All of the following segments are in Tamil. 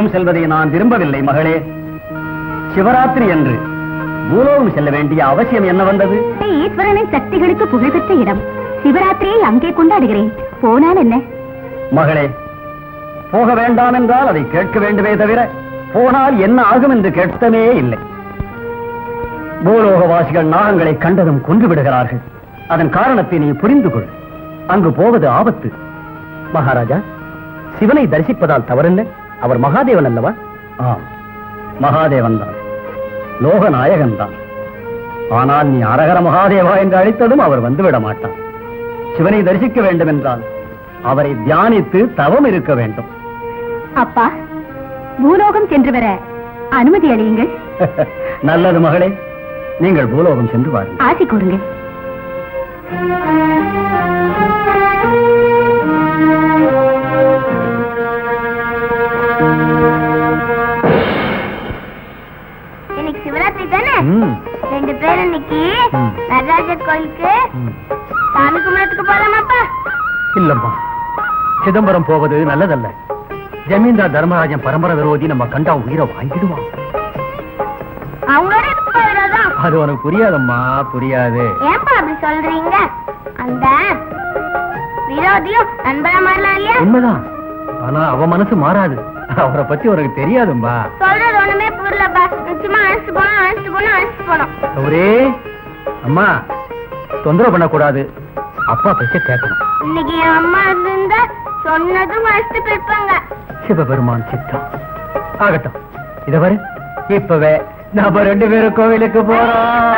பூலோகம் செல்வதை நான் விரும்பவில்லை மகளே. சிவராத்திரி என்று பூலோகம் செல்ல வேண்டிய அவசியம் என்ன வந்தது? ஈஸ்வரனின் சக்திகளுக்கு புகழ்பெற்ற இடம். சிவராத்திரியை அங்கே கொண்டாடுகிறேன். போனால் என்ன? மகளே, போக வேண்டாம் என்றால் அதை கேட்க வேண்டுமே தவிர போனால் என்ன ஆகும் என்று கேட்கவே இல்லை. பூலோகவாசிகள் நாகங்களை கண்டதும் கொன்று விடுகிறார்கள். அதன் காரணத்தை நீ புரிந்து கொள். அங்கு போவது ஆபத்து. மகாராஜா, சிவனை தரிசிப்பதால் தவறில்லை. அவர் மகாதேவன் அல்லவா? ஆம், மகாதேவன் தான், லோகநாயகன் தான். ஆனால் நீ அரகர மகாதேவா என்று அழைத்ததும் அவர் வந்துவிட மாட்டார். சிவனை தரிசிக்க வேண்டும் என்றால் அவரை தியானித்து தவம் இருக்க வேண்டும். அப்பா, பூலோகம் சென்று வர அனுமதி அளியுங்கள். நல்லது மகளே, நீங்கள் பூலோகம் சென்று வாருங்கள். ஆசி கூறுங்கள். இன்னைக்கு சிவராத்திரி தானே? 2 பேர் இன்னைக்கு நடராஜர் கோயிலுக்கு சாமி கும்பிடத்துக்கு போலாமாப்பா? இல்லம்மா, சிதம்பரம் போவது நல்லதல்ல. ஜமீன்தார் தர்மராஜன் பரம்பரை விரோதி. நம்ம கண்டா உயிரை வாங்கிடுவான். அவங்களோட எதுக்கு விரோதம்? அது உனக்கு புரியாதம்மா, புரியாது. ஏன்பா அப்படி சொல்றீங்க? அந்த விரோதியும் நண்பரா மாறலாம் இல்லையா? உண்மைதான். ஆனா அவ மனசு மாறாது. அவரை பத்தி உனக்கு தெரியாதும்பா. சொல்றது ஒண்ணுமே புரியலப்பா. நிச்சயமா அழைச்சிட்டு போனோம். ஒரே அம்மா, தொந்தரவு பண்ணக்கூடாது. அப்பா பேச்ச கேட்கணும். இன்னைக்கு என் அம்மா இருந்தா சொன்னதும் அழைச்சிட்டு போயிருப்பாங்க. சிவபெருமான் சித்தம் ஆகட்டும். இத வரு, இப்பவே நாம 2 பேரும் கோவிலுக்கு போறோம்.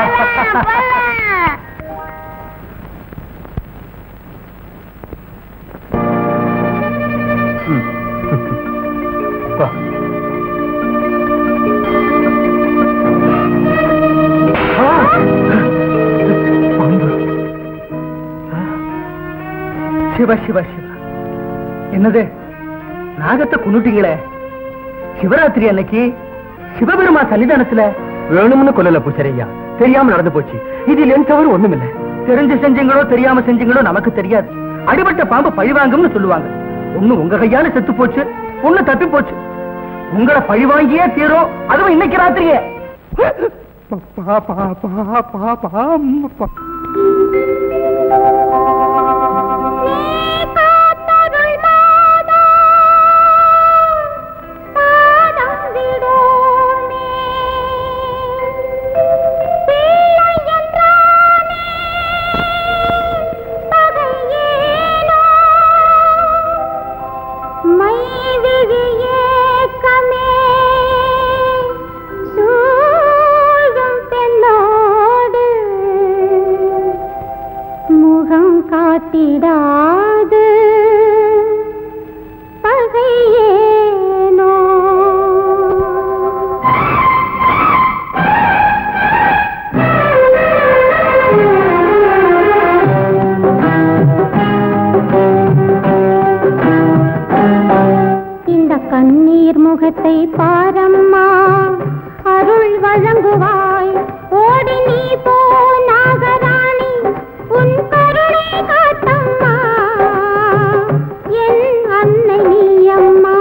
சிவ சிவ சிவ, என்னது நாகத்தை கொன்னுட்டீங்களே? சிவராத்திரி அன்னைக்கு சிவபெருமா சன்னிதானத்துல வேணும்னு கொல்லல பூச்சரையா, தெரியாம நடந்து போச்சு. இதில் என் தவறு ஒண்ணுமில்ல. தெரிஞ்சு செஞ்சீங்களோ தெரியாம செஞ்சீங்களோ நமக்கு தெரியாது. அடிபட்ட பாம்பு பழிவாங்கும்னு சொல்லுவாங்க. ஒண்ணு உங்க கையால செத்து போச்சு, ஒண்ணு தப்பி போச்சு. உங்களை பழிவாங்கியே தீரும், அதுவும் இன்னைக்கு ராத்திரியே. காட்டிடாது பகையேனோ. இந்த கண்ணீர் முகத்தை பாரம்மா, அருள் வழங்குவாய். ஓடி நீ போ நாகராணி, உன் கருணை காட்டம்மா, என் அன்னை நீ அம்மா.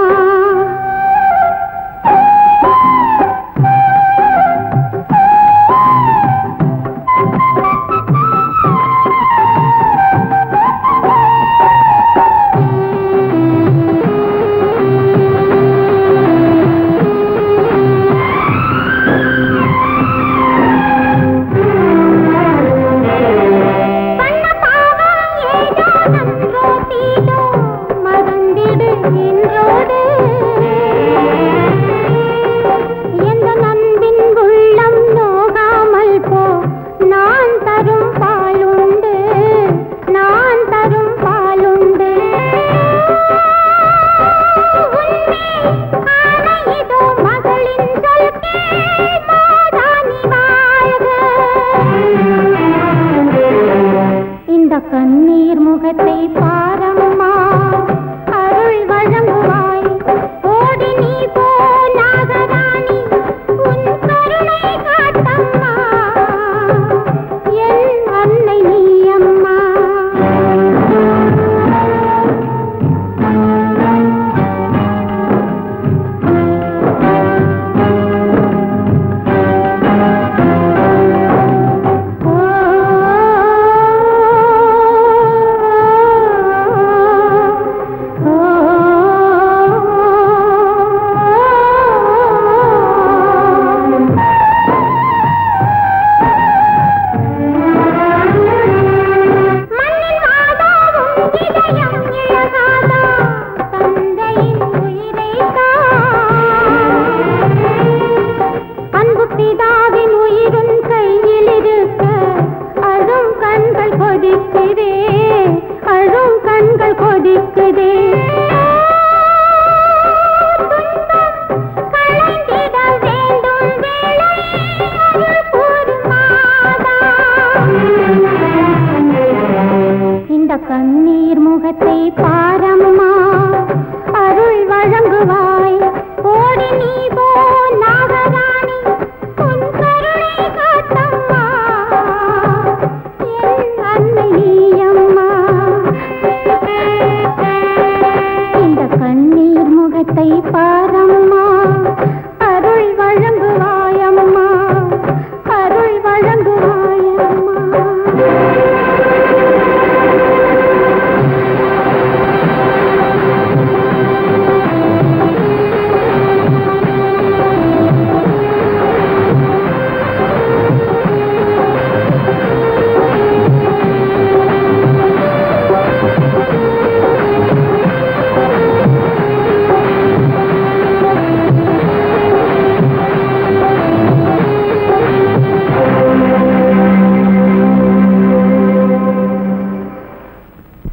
கண்ணீர் முகத்தை பாரம்மா, அருள் வழங்குவாய். ஓடி நீ போ நாகராணி, உன் கருணை காட்டம்மா, என் அன்னை நீ அம்மா.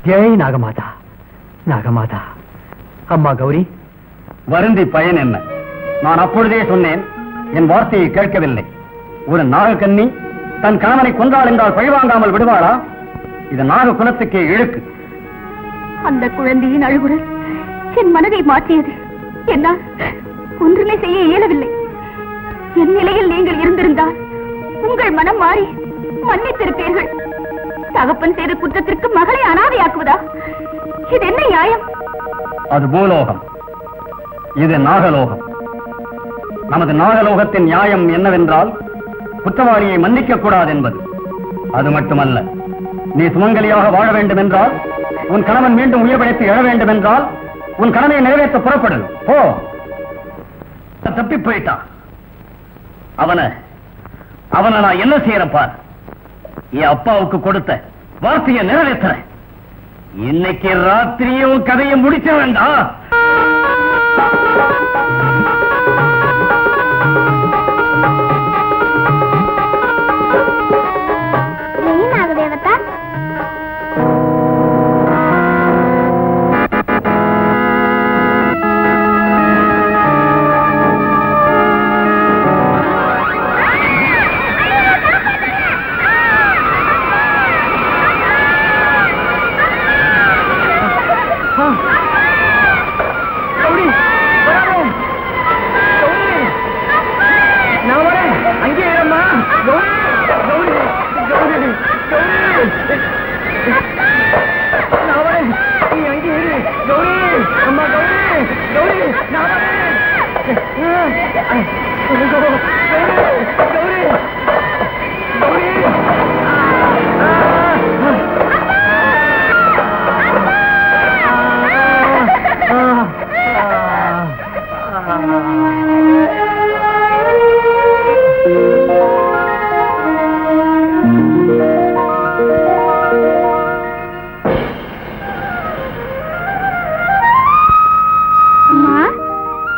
ஜெய் நாகமாதா. நாகமாதா. அம்மா கௌரி, வருந்தி பயன் என்ன? நான் அப்பொழுதே சொன்னேன், என் வார்த்தையை கேட்கவில்லை. ஒரு நாகக்கன்னி தன் கணவனை கொன்றாள் என்றால் பழிவாங்காமல் விடுவாளா? இது நாக குலத்துக்கே இழுக்கு. அந்த குழந்தையின் அழுகுரல் என் மனதை மாற்றியது. என்னால் ஒன்றுமே செய்ய இயலவில்லை. என் நிலையில் நீங்கள் இருந்திருந்தால் உங்கள் மனம் மாறி மன்னித்திருப்பீர்கள். தகப்பன் செய்த குற்றத்திற்கு மகளை அனாதையாக்குவதா? இது என்ன நியாயம்? அது பூலோகம், இது நாகலோகம். நமது நாகலோகத்தின் நியாயம் என்னவென்றால் குற்றவாளியை மன்னிக்க கூடாது என்பது. அது மட்டுமல்ல, நீ சுமங்கலியாக வாழ வேண்டும் என்றால், உன் கணவன் மீண்டும் உயிர் பிழைத்து எழ வேண்டும் என்றால், உன் கடமையை நிறைவேற்ற புறப்படு. போ. தப்பி போயிட்டான். அவனை நான் என்ன செய்யறேன் பார். என் அப்பாவுக்கு கொடுத்த வார்த்தையை நிறைவேற்றுறேன். இன்னைக்கு ராத்திரியும் கதையை முடிச்ச வேண்டாம்.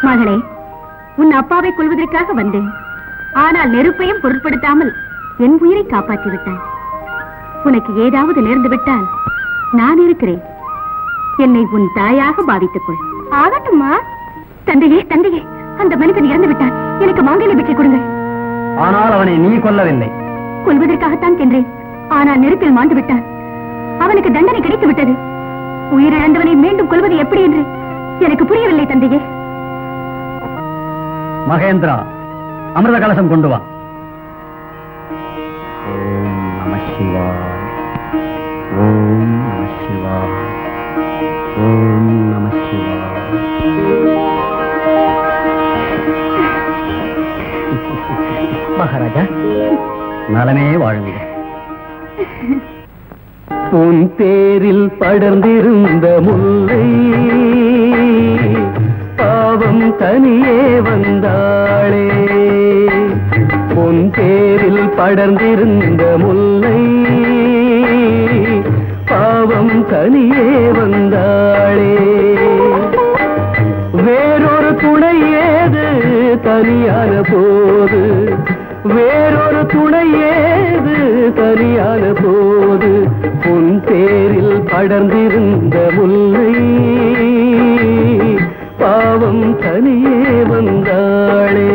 மகளே, உன் அப்பாவை கொல்வதற்காக வந்தேன். ஆனால் நெருப்பையும் பொருட்படுத்தாமல் என் உயிரை காப்பாற்றி விட்டான். உனக்கு ஏதாவது நேர்ந்து விட்டால் நான் இருக்கிறேன். என்னை உன் தாயாக பாவித்துக் கொள். ஆகட்டுமா? தந்தையே, தந்தையே, அந்த மனிதன் இறந்து விட்டான். எனக்கு மாங்கல்ய பெற்று கொடுங்கள். ஆனால் அவனை நீ கொல்லவில்லை. கொல்வதற்காகத்தான் சென்றேன். ஆனால் நெருப்பில் மாண்டு விட்டான். அவனுக்கு தண்டனை கிடைத்து விட்டது. உயிரிழந்தவனை மீண்டும் கொல்வது எப்படி என்று எனக்கு புரியவில்லை தந்தையே. மகேந்திரா, அமிர்த கலசம் கொண்டு வா. ஓம் நம சிவாய, ஓம் நம சிவாய, ஓம் நம சிவாய. மகாராஜா, நலமே வாழுங்க. உன் பேரில் படர்ந்திருந்த முல்லை பாவம் தனியே வந்தாளே. உன் பேரில் படர்ந்திருந்த முல்லை பாவம் தனியே வந்தாளே. வேறொரு துணை ஏது தனியான போது, வேறொரு துணை ஏது தனியான போது, உன் பேரில் படர்ந்திருந்த முல்லை பாவம் தனியே வந்தாளே.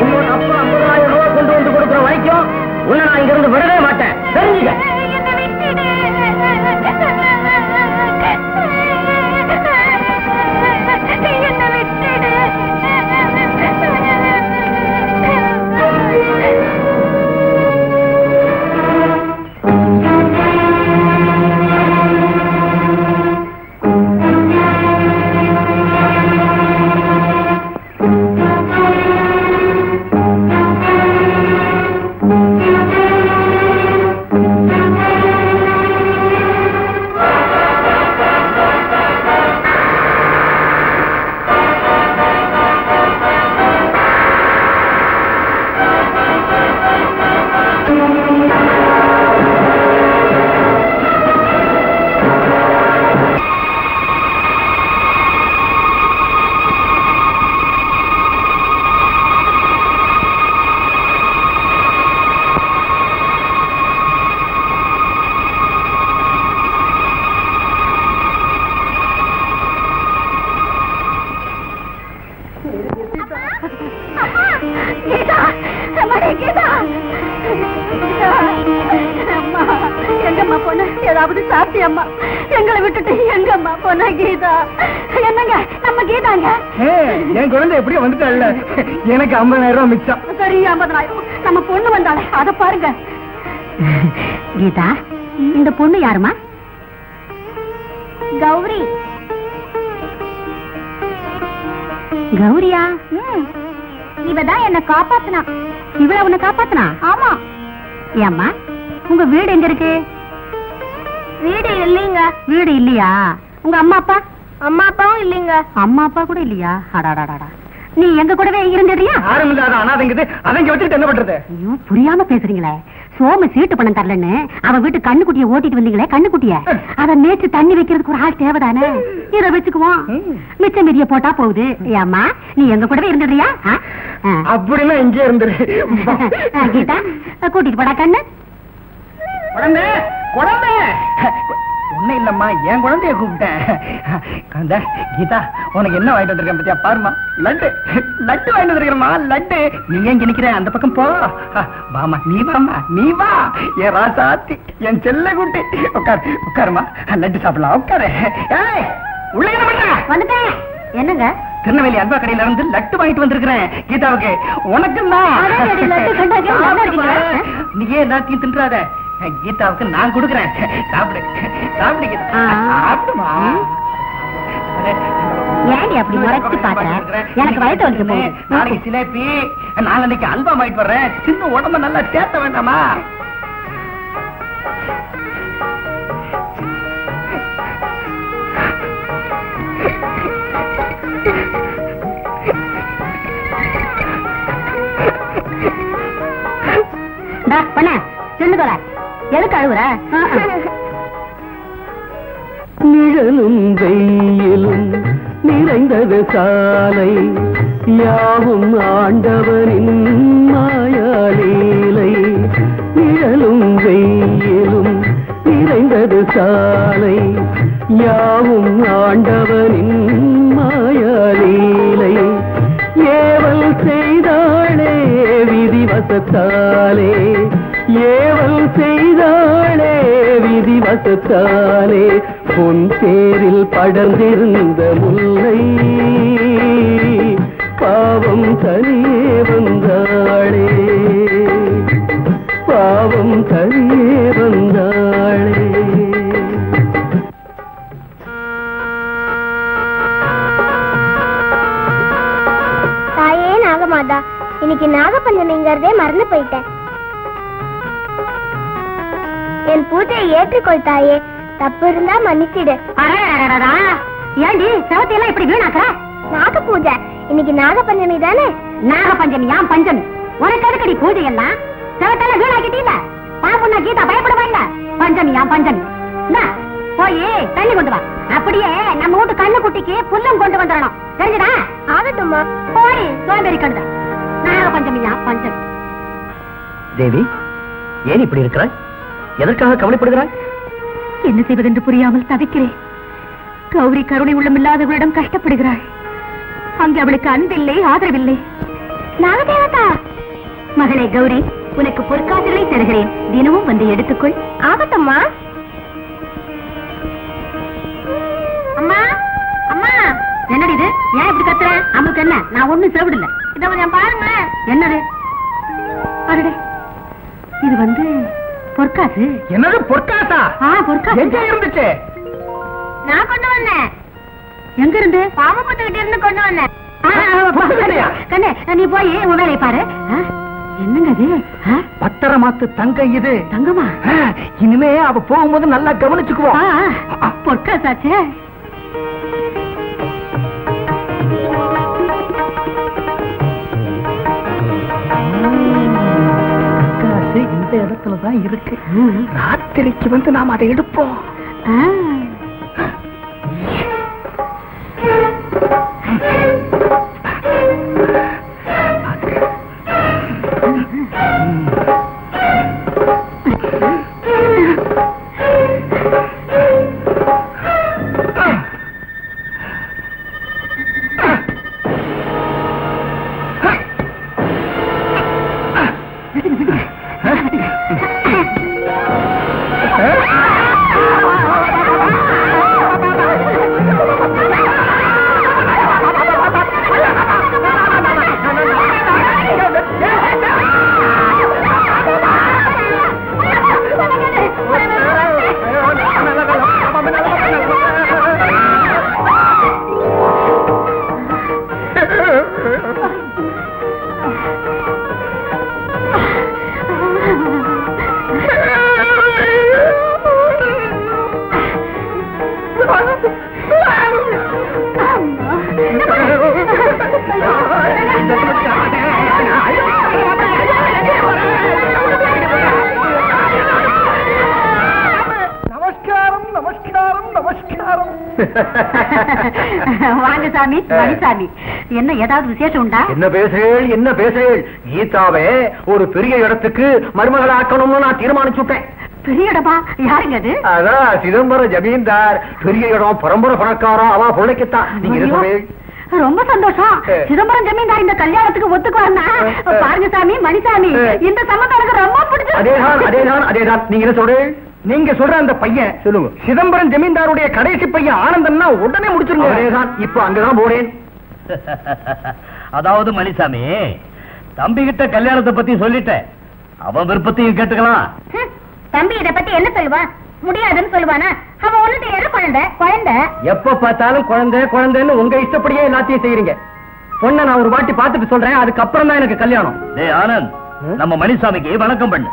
உன்னோட அப்பா 50,000 ரூபாய் கொண்டு வந்து கொடுக்குற வரைக்கும் உன்னை நான் இங்கிருந்து விடவே மாட்டேன். தெரிஞ்சுக்க. ஏதாவது சாப்பிட்டியம்மா? எங்களை விட்டுட்டு எங்கம்மா போன கீதா? என்னங்க நம்ம கீதாங்க? என் குழந்தை எப்படியோ வந்துட்டாள்ல, எனக்கு 50,000 ரூபாய் மிச்சம். சரி 50,000. நம்ம பொண்ணு வந்தாலே அத பாருங்க. கீதா, இந்த பொண்ணு யாருமா? கௌரி. கௌரியா? இவதான் என்ன காப்பாத்துனா. இவள உன்னை காப்பாத்துனா? ஆமா. ஏம்மா, உங்க வீடு எங்க இருக்கு? வீடு இல்லீங்க. வீடு இல்லையா? உங்க அம்மா அப்பா? அம்மா அப்பாவும் இல்லீங்க. அம்மா அப்பா கூட இல்லையா? அடாடாடா, நீ எங்க கூடவே இருந்துறியா? யாரும் இல்லாத அனாதைங்குது, அதங்க வச்சுட்டு என்ன பண்றது? ஐயோ, புரியாம பேசுறீங்களே. சோம சீட்டு பணம் தரலன்னு அவ வீட்டு கண்ணுக்குட்டிய ஓட்டிட்டு வந்தீங்களே, கண்ணுக்குட்டிய அத நேற்று தண்ணி வைக்கிறதுக்கு ஒரு ஆள் தேவைதானே? இத வச்சுக்குவோம், மிச்ச மீதிய போட்டா போகுது. ஏம்மா, நீ எங்க கூடவே இருந்துறியா? அப்படின்னா இங்கே இருந்துரு. கீதா, கூட்டிட்டு போடா கண்ணு. குழந்தை, குழந்தை ஒண்ணு இல்லம்மா, என் குழந்தைய கூப்பிட்டேன். குழந்தை கீதா, உனக்கு என்ன வாங்கிட்டு வந்திருக்கேன் பத்தியா? பாருமா, லட்டு லட்டு வாங்கிட்டு வந்திருக்கிறமா, லட்டு. நீ ஏன் நினைக்கிற? அந்த பக்கம் போ. வாமா, நீ வாமா, நீ வா. என் ராசாத்தி, என் செல்ல குட்டி. உட்காரு, உட்காருமா, லட்டு சாப்பிடலாம். உட்காரு. ஏய், உள்ள என்ன பண்ற? வந்துட்டேன். என்னங்க? திருநெல்வேலி அல்வா கடையில இருந்து லட்டு வாங்கிட்டு வந்திருக்கிறேன் கீதாவுக்கு. உனக்கு நீ ஏன் எல்லாத்தையும் தின்றாத, கீதாவுக்கு நான் கொடுக்குறேன். சாப்பிடு சாப்பிடு கீதா, சாப்பிடுமா. ஏன் அப்படி முறைச்சு பாக்குற? எனக்கு வயசு வந்து போகுது. நாளைக்கு சிலேபி, நாளைக்கு அல்வா வாங்கிட்டு வர்றேன். சின்ன உடம்ப நல்லா சேர்த்த வேண்டாமா? பண்ண சொல்லுதோல, எதுக்கு அழுகுற? நிழலும் வெயிலும் நிறைந்தது சாலை, யாவும் ஆண்டவனின் மாயாலீலை. நிழலும் வெயிலும் நிறைந்தது சாலை, யாவும் ஆண்டவனின் மாயாலீலை. ஏவல் செய்தாளே விதிவசத்தாலே, ஏவல் செய்தாளே விதிவசத்தாலே. பொன் தேரில் படர்ந்திருந்த முல்லை பாவம் தனியே வந்தாளே, பாவம் தனியே வந்தாளே. தாயே நாகமாதா, இன்னைக்கு நாகப்பஞ்சமிங்கிறதே மறந்து போயிட்டேன். என் பூஜையை ஏற்றுக்கொள் தாயே, தப்பு இருந்தா மன்னிச்சிடு. ஏண்டி சவத்தையெல்லாம் இப்படி வீணாக்க? நாக பூஜை இன்னைக்கு நாகப்பஞ்சமி தானே? நாகப்பஞ்சமி யாம் பஞ்சமி, உனக்கு எதுக்கடி பூஜை எல்லாம்? சவத்தெல்லாம் வீணாக்கிட்டீங்க. பாம்புன்னா கீதா பயப்படுவாங்க. பஞ்சமி யாம் பஞ்சமி. போய் தண்ணி கொண்டு வா. அப்படியே நம்ம வீட்டு கண்ணு குட்டிக்கு புல்லும் கொண்டு வந்துடணும், தெரிஞ்சுதா? ஆகட்டும்மா. போய் சோம்பேறி கண்ட. நாகப்பஞ்சமி யாம் பஞ்சமி. தேவி, ஏன் இப்படி இருக்கிறாய்? எதற்காக கவலைப்படுகிறாய்? என்ன செய்வதென்று புரியாமல் தவிக்கிறேன். கௌரி கருணை உள்ளமில்லாதவர்களிடம் கஷ்டப்படுகிறாள். அங்கே அவளுக்கு அன்பில்லை, ஆதரவில்லை. நாகதேவதா, மகளே கௌரி, உனக்கு பொற்காசுகளை தருகிறேன், தினமும் வந்து எடுத்துக்கொள். ஆகட்டும்மா. அம்மா அம்மா, என்னடி இது? ஏன் இப்படி கத்துற? அவளுக்கு என்ன? நான் ஒண்ணும் செவிடல. இத கொஞ்சம் பாருங்க. என்னது? அடடே, இது வந்து பொற்காசு. என்னது பொற்காசா? பொற்காசு எங்க இருந்துச்சு? நான் கொண்டு வந்தேன். எங்க இருந்து? பாம்பு புத்துக்கிட்டு இருந்து கொண்டு வந்தேன். கண்ணே, நீ போய் உன் வேலையை பாரு. என்னங்க அது? பத்திரமாத்து தங்கம் இது. தங்கமா? இனிமே அவ போகும்போது நல்லா கவனிச்சுக்குவோம். பொற்காசாச்சே. இந்த இடத்துலதான் இருக்கு. ராத்திரிக்கு வந்து நாம் அதை எடுப்போம். வாங்க சாமி, மணிசாமி. என்ன ஏதாவது விசேஷம் உண்டா? என்ன பேசுறேள் கீதாவே ஒரு பெரிய இடத்துக்கு மருமகளை ஆக்கணும்னு நான் தீர்மானிச்சுட்டேன். பெரிய இடமா? யாருங்க அது? அதான் சிதம்பரம் ஜமீன்தார். பெரிய இடம், பரம்பரை பணக்காரா, அவ பிள்ளைக்குத்தான். நீங்க என்ன சொல்றீங்க? ரொம்ப சந்தோஷம். சிதம்பரம் ஜமீன்தார் இந்த கல்யாணத்துக்கு ஒத்துக்குவாருன்னா பாருங்க சாமி, மணிசாமி, இந்த சம்பந்தம் எனக்கு ரொம்ப பிடிச்சது. அதேதான். நீங்க என்ன சொல்றீங்க? நீங்க சொல்ற அந்த பையன் சொல்லுங்க, சிதம்பரம் ஜமீன்தாருடைய கடைசி பையன் ஆனந்தன்னா உடனே முடிச்சிருங்க. அதேதான். இப்ப அங்கதான் போறேன். அதாவது மணிசாமி, தம்பி கிட்ட கல்யாணத்தை பத்தி சொல்லிட்டேன். அவன் விருப்பத்தையும் கேட்டுக்கலாம். தம்பி இத பத்தி என்ன சொல்லுவான்? முடியாதுன்னு சொல்லுவானா? அவன் ஒண்ணு தெரியாத குழந்தை. எப்ப பார்த்தாலும் குழந்தைன்னு உங்க இஷ்டப்படியே எல்லாத்தையும் செய்யறீங்க. பொண்ணை நான் ஒரு வாட்டி பார்த்துட்டு சொல்றேன், அதுக்கப்புறம் தான் எனக்கு கல்யாணம். டேய் ஆனந்த், நம்ம மணிசாமிக்கு வணக்கம் பண்ணு.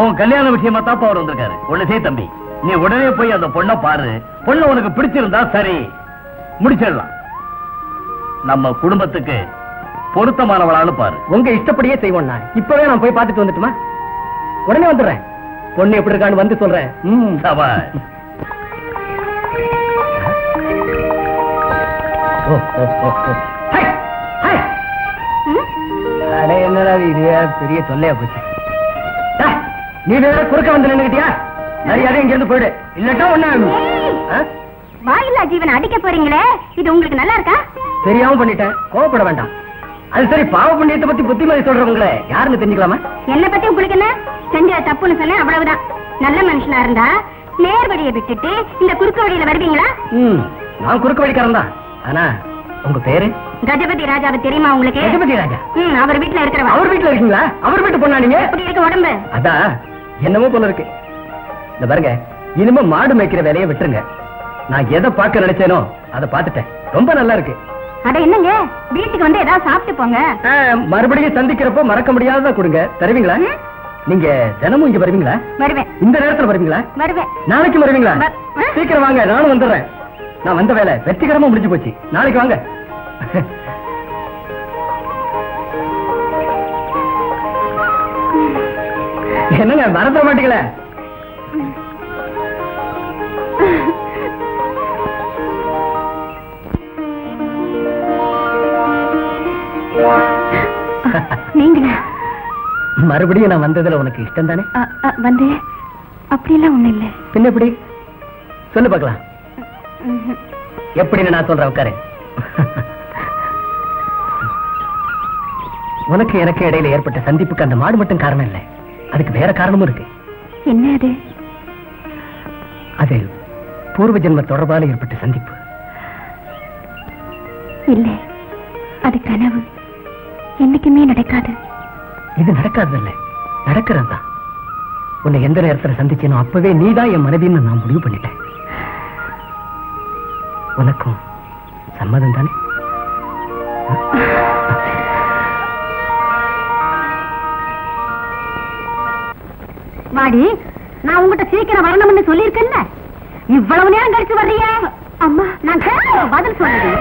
உன் கல்யாண விஷயமா தாப்பா அவர் வந்திருக்காரு. ஒண்ணு செய் தம்பி, நீ உடனே போய் அந்த பொண்ணை பாரு. பொண்ணு உனக்கு பிடிச்சிருந்தா சரி, முடிச்சிடலாம். நம்ம குடும்பத்துக்கு பொருத்தமானவளான்னு பாரு. உங்க இஷ்டப்படியே செய்வோம். நான் இப்பவே நான் போய் பார்த்துட்டு வந்துட்டுமா? உடனே வந்துடுறேன். பொண்ணு எப்படி இருக்கான்னு வந்து சொல்றேன். சபாஷ். என்னடா இது பெரிய தொல்லையா போச்சு. நீ வேற குறுக்க வந்து நின்னுக்கிட்டியா? மரியாதை இங்க இருந்து போயிடு, இல்லட்டா ஒண்ணு. வாயில்லா ஜீவனை அடிக்க போறீங்களே, இது உங்களுக்கு நல்லா இருக்கா? தெரியாம பண்ணிட்டேன், கோவப்பட வேண்டாம். அது சரி, பாவ புண்ணியத்தை பத்தி புத்திமதி சொல்றவங்களே யாருன்னு தெரிஞ்சுக்கலாமா? என்ன பத்தி உங்களுக்கு என்ன? செஞ்ச தப்புன்னு சொன்ன அவ்வளவுதான். நல்ல மனுஷனா இருந்தா நேர் வழியை விட்டுட்டு இந்த குறுக்கு வழியில வருவீங்களா? நான் குறுக்கு வழிக்காரன் தான். ஆனா உங்க பேரு? கஜபதி ராஜாவை தெரியுமா உங்களுக்கு? கஜபதி ராஜா? அவர் வீட்டுல இருக்கிறவா? அவர் வீட்டுல இருக்கீங்களா? அவர் வீட்டு பொண்ணா நீங்க? எப்படி இருக்கு உடம்பு? அதான் என்னமோ போல இருக்கு. இந்த பாருங்க, இனிமே மாடு மேய்க்கிற வேலையை விட்டுருங்க. நான் எதை பார்க்க நினைச்சேனோ அதை பார்த்துட்டேன். ரொம்ப நல்லா இருக்கு. அட என்னங்க, வீட்டுக்கு வந்து ஏதாவது சாப்பிட்டு போங்க. மறுபடியும் சந்திக்கிறப்போ மறக்க முடியாததா கொடுங்க. தருவீங்களா? நீங்க தினமும் இங்க வருவீங்களா? வருவேன். இந்த நேரத்துல வருவீங்களா? வருவேன். நாளைக்கு வருவீங்களா? சீக்கிரம் வாங்க, நானும் வந்துடுறேன். நான் வந்த வேலை வெற்றிகரமா முடிஞ்சு போச்சு. நாளைக்கு வாங்க. என்னங்க மறந்துட மாட்டீங்களே? நீங்களா? மறுபடியும் நான் வந்ததுல உனக்கு இஷ்டம் தானே? வந்து அப்படியெல்லாம் ஒண்ணு இல்ல. பின்ன எப்படி சொல்லு பார்க்கலாம். எப்படின்னு நான் சொல்றேன், உட்காரு. உனக்கு எனக்கு இடையில ஏற்பட்ட சந்திப்புக்கு அந்த மாடு மட்டும் காரணம் இல்லை, அதுக்கு வேற காரணமும் இருக்கு. என்ன அது? அது பூர்வ ஜென்ம தொடர்பால ஏற்பட்ட சந்திப்பு. இல்ல, அது கனவு. என்னைக்குமே நடக்காது. இது நடக்காதல்ல, நடக்கிறது தான். உன்னை எந்த நேரத்தில் சந்திச்சேனோ அப்பவே நீதான் என் மனைவின்னு நான் முடிவு பண்ணிட்டேன். உனக்கும் சம்மதம் தானே? வாடி, நான் உங்ககிட்ட சீக்கிரம் வரணும்னு சொல்லியிருக்கேன்ல, இவ்வளவு நேரம் கழிச்சு வர்றியா? அம்மா, நான் கேட்க பதில் சொல்லுடி.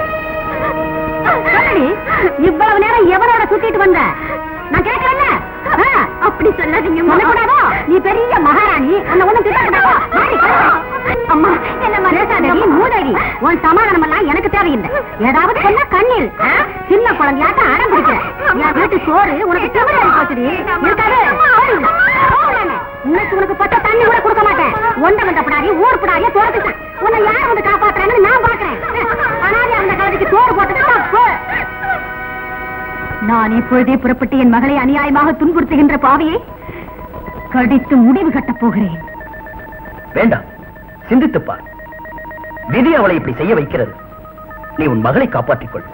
இவ்வளவு நேரம் எவரோட சுத்திட்டு வந்த? நான் கேட்கிறேன். அப்படி சொல்லாதீங்க. நீ பெரிய மகாராணி, உன்னை ஒண்ணும் திட்டக்கூடாது. அம்மா, என்ன மனசாதடி மூதடி. உன் சமாதானம் எல்லாம் எனக்கு தேவையில்லை. ஏதாவது சொன்னா கண்ணில் சின்ன குழந்தையாட்ட அடம் பிடிக்கிற. என் வீட்டு சோறு உனக்கு திமிராடி போச்சுடி. இருக்காது. இன்னைக்கு உனக்கு பட்ட தண்ணி கூட கொடுக்க மாட்டேன். ஒண்ட வந்தப்படாடி ஊர் படாடியே தோறதுட்டேன். உன்னை யார் வந்து காப்பாத்துறேன்னு நான் பாக்குறேன். ஆனால் அந்த காலத்துக்கு சோறு போட்டது தப்பு. நான் இப்பொழுதே புறப்பட்டு என் மகளை அநியாயமாக துன்புறுத்துகின்ற பாவியை கடித்து முடிவு கட்டப் போகிறேன். வேண்டாம், சிந்தித்துப்பார். விதி அவளை இப்படி செய்ய வைக்கிறது. நீ உன் மகளை காப்பாற்றிக் கொள்.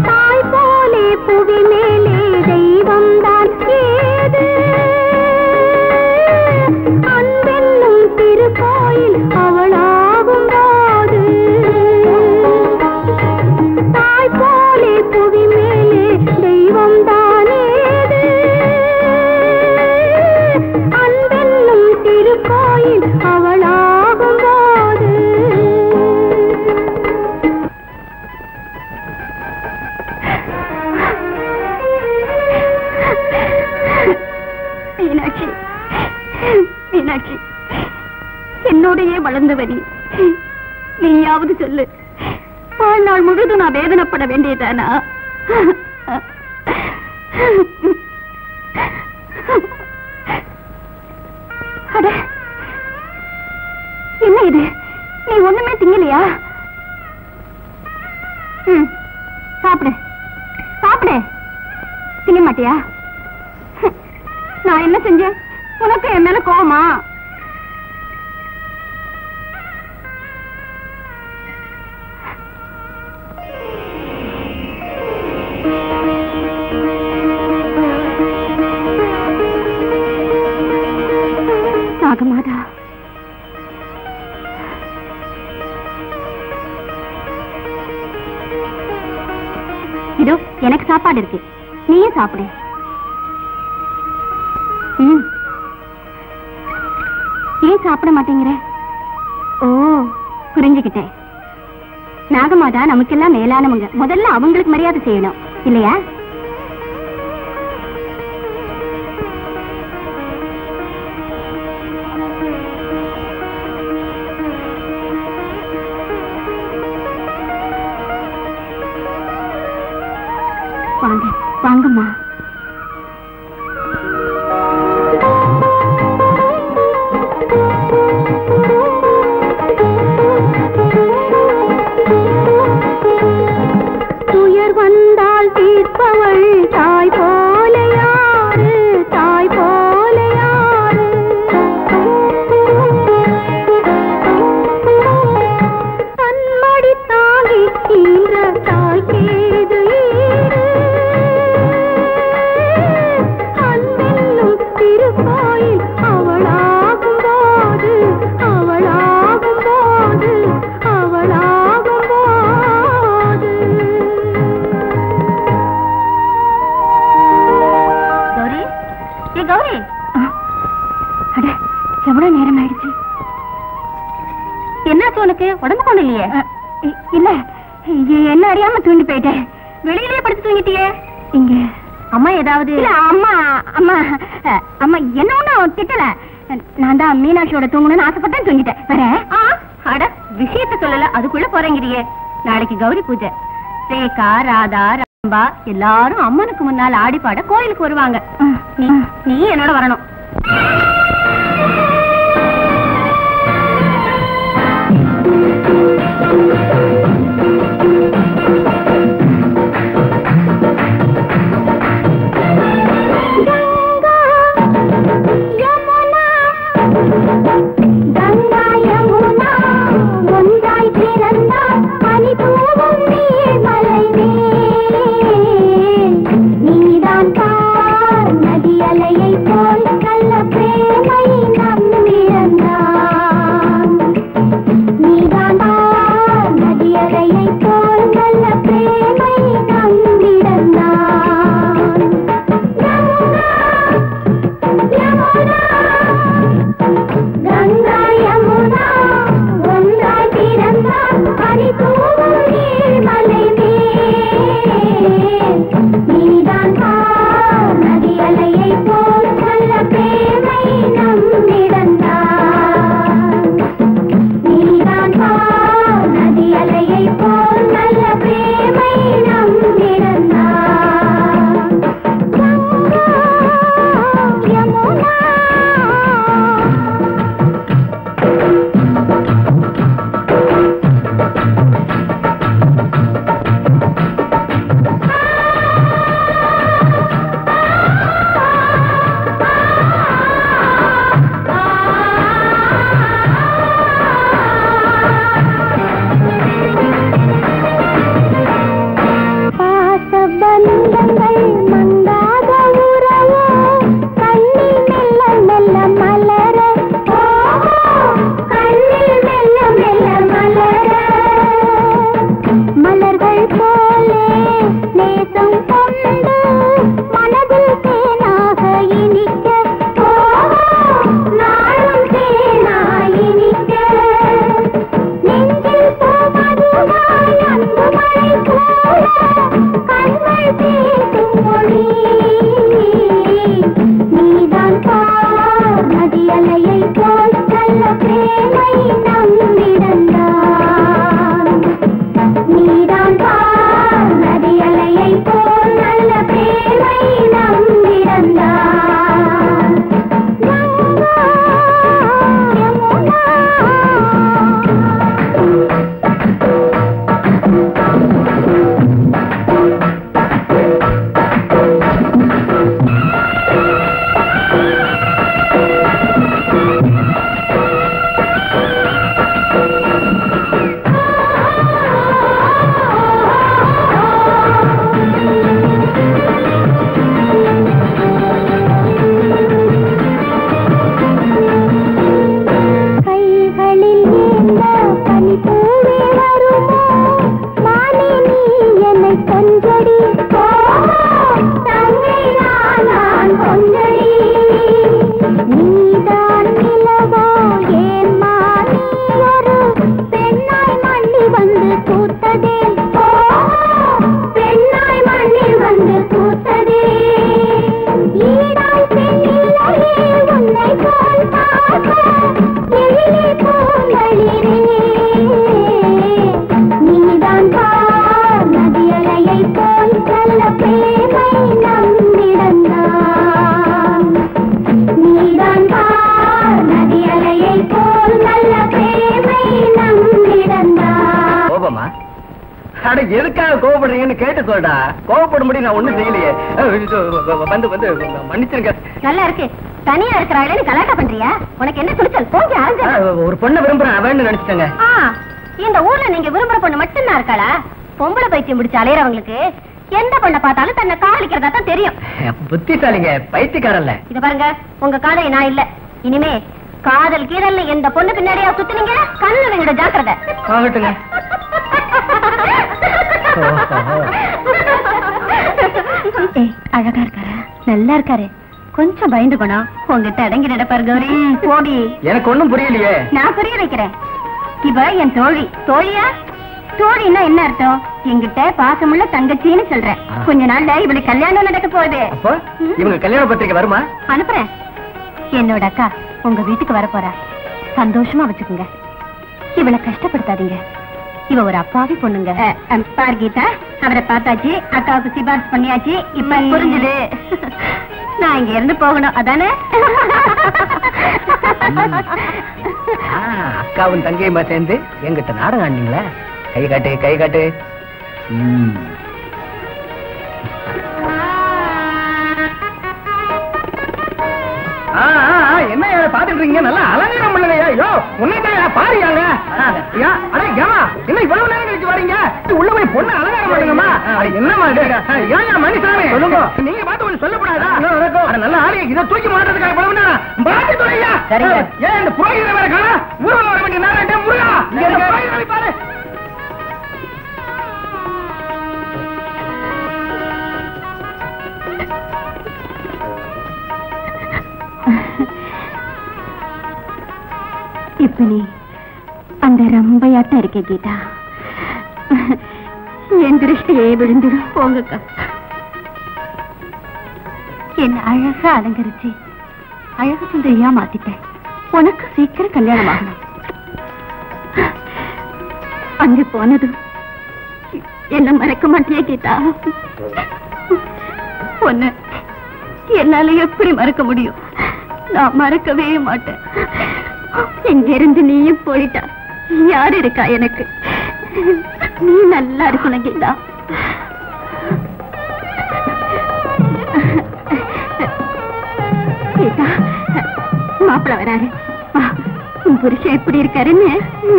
தாய் போலே புவி மேலே தெய்வம் தான் ஏது, அன்பென்னும் திருக்கோயில் அவளாகும் போது. தாய் போலே புவி மேலே தெய்வம் தான் ஏது, உன்னோடையே வளர்ந்தவரி, நீயாவது சொல்லு, வாழ்நாள் முழுதும் நான் வேதனைப்பட வேண்டியதானா? என்ன இது, நீ ஒண்ணுமே திங்கலையா? சாப்பிடு சாப்பிடு. திங்க மாட்டியா? நான் என்ன செஞ்சேன்? உனக்கு என் மேல கோவமா? நாகமாதா, இதோ எனக்கு சாப்பாடு இருக்கு, நீயும் சாப்பிடு. ஏன் சாப்பிட மாட்டேங்கிற? ஓ, புரிஞ்சுக்கிட்டேன். நாகமாதா நமக்கெல்லாம் மேலானவங்க, முதல்ல அவங்களுக்கு மரியாதை செய்யணும் இல்லையா? வாங்க வாங்கம்மா. துயர் வந்தால் தீர்ப்பவள் தாய் போல யாரு, தாய் போல யாரு? தன்மடி தாங்கி கீழ தாய்க்கேது திருக்கோயில் அவளாகும் போது, அவளாகும் போது, அவளாகும் போது. கௌரி, ஏ கௌரி, அட எவ்வளவு நேரம் ஆயிடுச்சு. என்னாச்சு உனக்கு? உடம்பு கொண்டு இல்லையே? இல்ல, என்ன அறியாம தூங்கி போயிட்டேன். வெளியிலேயே படுத்து தூங்கிட்டியே. இங்க அம்மா ஏதாவது? அம்மா அம்மா அம்மா என்ன ஒண்ணும் திட்டல. நான் தான் மீனாட்சியோட தூங்கணும்னு ஆசைப்பட்டேன், தூங்கிட்டேன். வரேன். அட விஷயத்த சொல்லல, அதுக்குள்ள போறேங்கிறியே. நாளைக்கு கௌரி பூஜை. ரேகா, ராதா, ரம்பா எல்லாரும் அம்மனுக்கு முன்னால் ஆடி பாட கோயிலுக்கு வருவாங்க. நீ என்னோட வரணும். நீதான் பார் நதி அலையை போல் நல்ல பிரேமை எதுக்காக கோவப்படுறீங்கன்னு கேட்டு சொல்டா. கோவப்படும்படி நான் ஒண்ணும் செய்யலையே. வந்து வந்து மன்னிச்சிருங்க. நல்லா இருக்கு. தனியா இருக்கிறாளேன்னு கலாட்டா பண்றியா? உனக்கு என்ன துணிச்சல்? போங்க. ஒரு பொண்ணை விரும்புறேன் அவன்னு நினைச்சிட்டேங்க. இந்த ஊர்ல நீங்க விரும்புற பொண்ணு மட்டும்தான் இருக்காளா? பொம்பளை பைத்தியம் முடிச்சு அலையறவங்களுக்கு எந்த பொண்ணை பார்த்தாலும் தன்னை காதலிக்கிறதா தான் தெரியும். புத்திசாலிங்க, பைத்தியக்காரல்ல. இத பாருங்க, உங்க காதலை நான் இல்ல. இனிமே காதல் கீதல்ல எந்த பொண்ணு பின்னாடியா சுத்தினீங்க கண்ணு வைங்க, ஜாக்கிரதை. ஆகட்டுங்க. அழகா இருக்காரா? நல்லா இருக்காரு. கொஞ்சம் பயந்து போனோம். உங்ககிட்ட அடங்கி நடப்பாரு கௌரி. போடி. எனக்கு ஒண்ணும் புரியலையே. நான் புரிய வைக்கிறேன். இவ என் தோழி. தோழியா? தோழின்னா என்ன அர்த்தம்? என்கிட்ட பாசமுள்ள தங்கச்சின்னு சொல்றேன். கொஞ்ச நாள்ல இவளுக்கு கல்யாணம் நடக்க போகுது. இவங்க கல்யாண பத்திரிக்கை வருமா? அனுப்புறேன். என்னோட அக்கா உங்க வீட்டுக்கு வர போறா. சந்தோஷமா வச்சுக்குங்க. இவளை கஷ்டப்படுத்தாதீங்க. இவ ஒரு அப்பாவி பொண்ணுங்க. பார் கீதா, அவரை பார்த்தாச்சு, அக்காவுக்கு சிபாரிசு பண்ணியாச்சு. இப்ப புரிஞ்சுது. நான் இங்க இருந்து போகணும், அதானே? அக்காவும் தங்கையுமா சேர்ந்து எங்கிட்ட நாடகம் ஆடினீங்களா? கை காட்டு, கை காட்டு. என்ன பாத்துட்டு இருக்கீங்க? நல்லா அலங்காரம் பண்ணுங்க. ஐயோ உன்னைதான் பாருங்க. என்ன இவ்வளவு நேரம் கழிச்சு வரீங்க? உள்ள போய் பொண்ணு அலங்காரம் பண்ணுங்கம்மா. என்னமா ஏன் மனுஷாமே சொல்லுங்க. நீங்க பார்த்து கொஞ்சம் சொல்லக்கூடாதா? நல்ல ஆளு இதை தூக்கி மாட்டுறதுக்காக பழம் பாத்து துறையா. ஏன் இந்த புரோகிதரை வேற காணா? ஊர்வலம் வர வேண்டிய நேரம் முருகா பாரு. இப்ப நீ அந்த ரம்பையாட்டம் இருக்க கீதா. என் திருஷ்டியே விழுந்துடும். போங்கக்கா. என்ன அழகா அலங்கரிச்சு அழகு சுந்தரியா மாத்திட்டேன். உனக்கு சீக்கிரம் கல்யாணம் ஆகணும். அங்க போனதும் என்ன மறக்க மாட்டியா கீதா? பொண்ணு என்னால எப்படி மறக்க முடியும்? நான் மறக்கவே மாட்டேன். இங்க இருந்து நீயும் போயிட்டா யாரு இருக்கா எனக்கு? நீ நல்லா இருக்கணும் கீதா. கீதா, மாப்பிள்ள வராரு. உன் புருஷன் எப்படி இருக்காருன்னு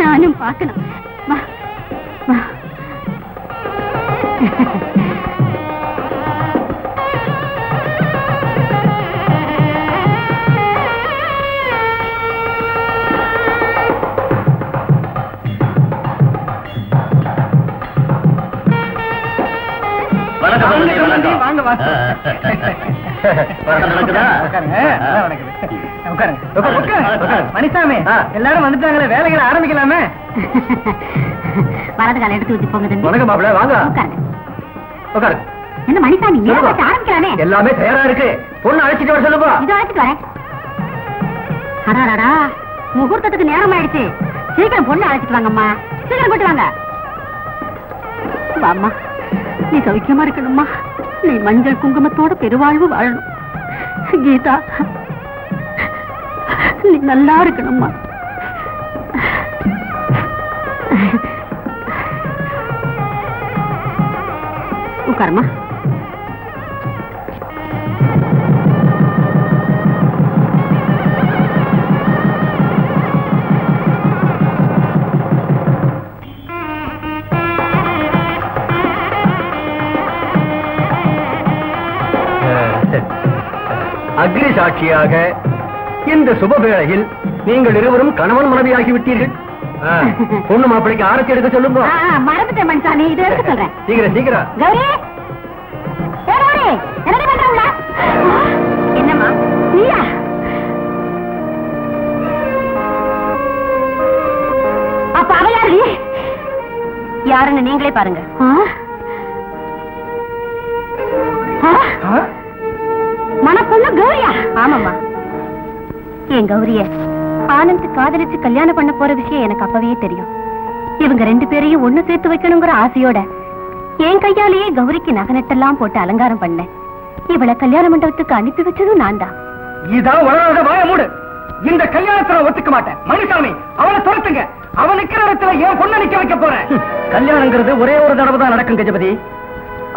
நானும் பார்க்கணும். வா வா. மணிசாமி, எல்லாரும் வந்துட்டாங்களே, வேலைகளை ஆரம்பிக்கலாமே. வலது கால எடுத்து வச்சு போங்க. வணக்கம் மாப்பிள்ள, வாங்க. உட்காரு. என்ன மணிசாமி, ஆரம்பிக்கலாமே. எல்லாமே தயாரா இருக்கு. பொண்ணு அழைச்சிட்டு வர சொல்லுப்பா. இதோ அழைச்சிட்டு வரேன். அடாடா, முகூர்த்தத்துக்கு நேரம் ஆயிடுச்சு. சீக்கிரம் பொண்ணு அழைச்சிட்டு வாங்கம்மா. சீக்கிரம் போட்டு வாங்க. வாம்மா, நீ சௌக்கியமா இருக்கணும்மா. நீ மஞ்சள் குங்குமத்தோட பெருவாழ்வு வாழணும். கீதா, நீ நல்லா இருக்கணும்மா. உட்காருமா. அக்னி சாட்சியாக இந்த சுபவேளையில் நீங்கள் இருவரும் கணவன் மனைவியாகிவிட்டீர்கள். பொண்ணு மாப்பிளைக்கு ஆரத்தி எடுக்க சொல்லுங்க. மறந்துட்டேன் மனுஷாமி, இது எடுக்க சொல்றேன். சீக்கிரம் சீக்கிரம். கௌரி, என்னடி பண்றா? என்னம்மா நீயா? அப்ப அவ யாரு? யாருன்னு நீங்களே பாருங்க. மனப்பொண்ணு கௌரியா? ஆமாம்மா, என் கௌரிய ஆனந்த் காதலிச்சு கல்யாணம் பண்ண போற விஷயம் எனக்கு அப்பவே தெரியும். இவங்க ரெண்டு பேரையும் ஒண்ணு சேர்த்து வைக்கணுங்கிற ஆசையோட என் கையாலேயே கௌரிக்கு நகனட்டெல்லாம் போட்டு அலங்காரம் பண்ணேன். இவளை கல்யாண மண்டபத்துக்கு அனுப்பி வச்சதும் நான் தான். இதான் உலக வாய மூடு. இந்த கல்யாணத்தை ஒத்துக்க மாட்டேன். மணிசாமி, அவளை துரத்துங்க. அவன் நிக்கிற இடத்துல ஏன் பொண்ணை நிக்க வைக்க போறேன்? கல்யாணங்கிறது ஒரே ஒரு தடவை தான் நடக்கும் கஜபதி.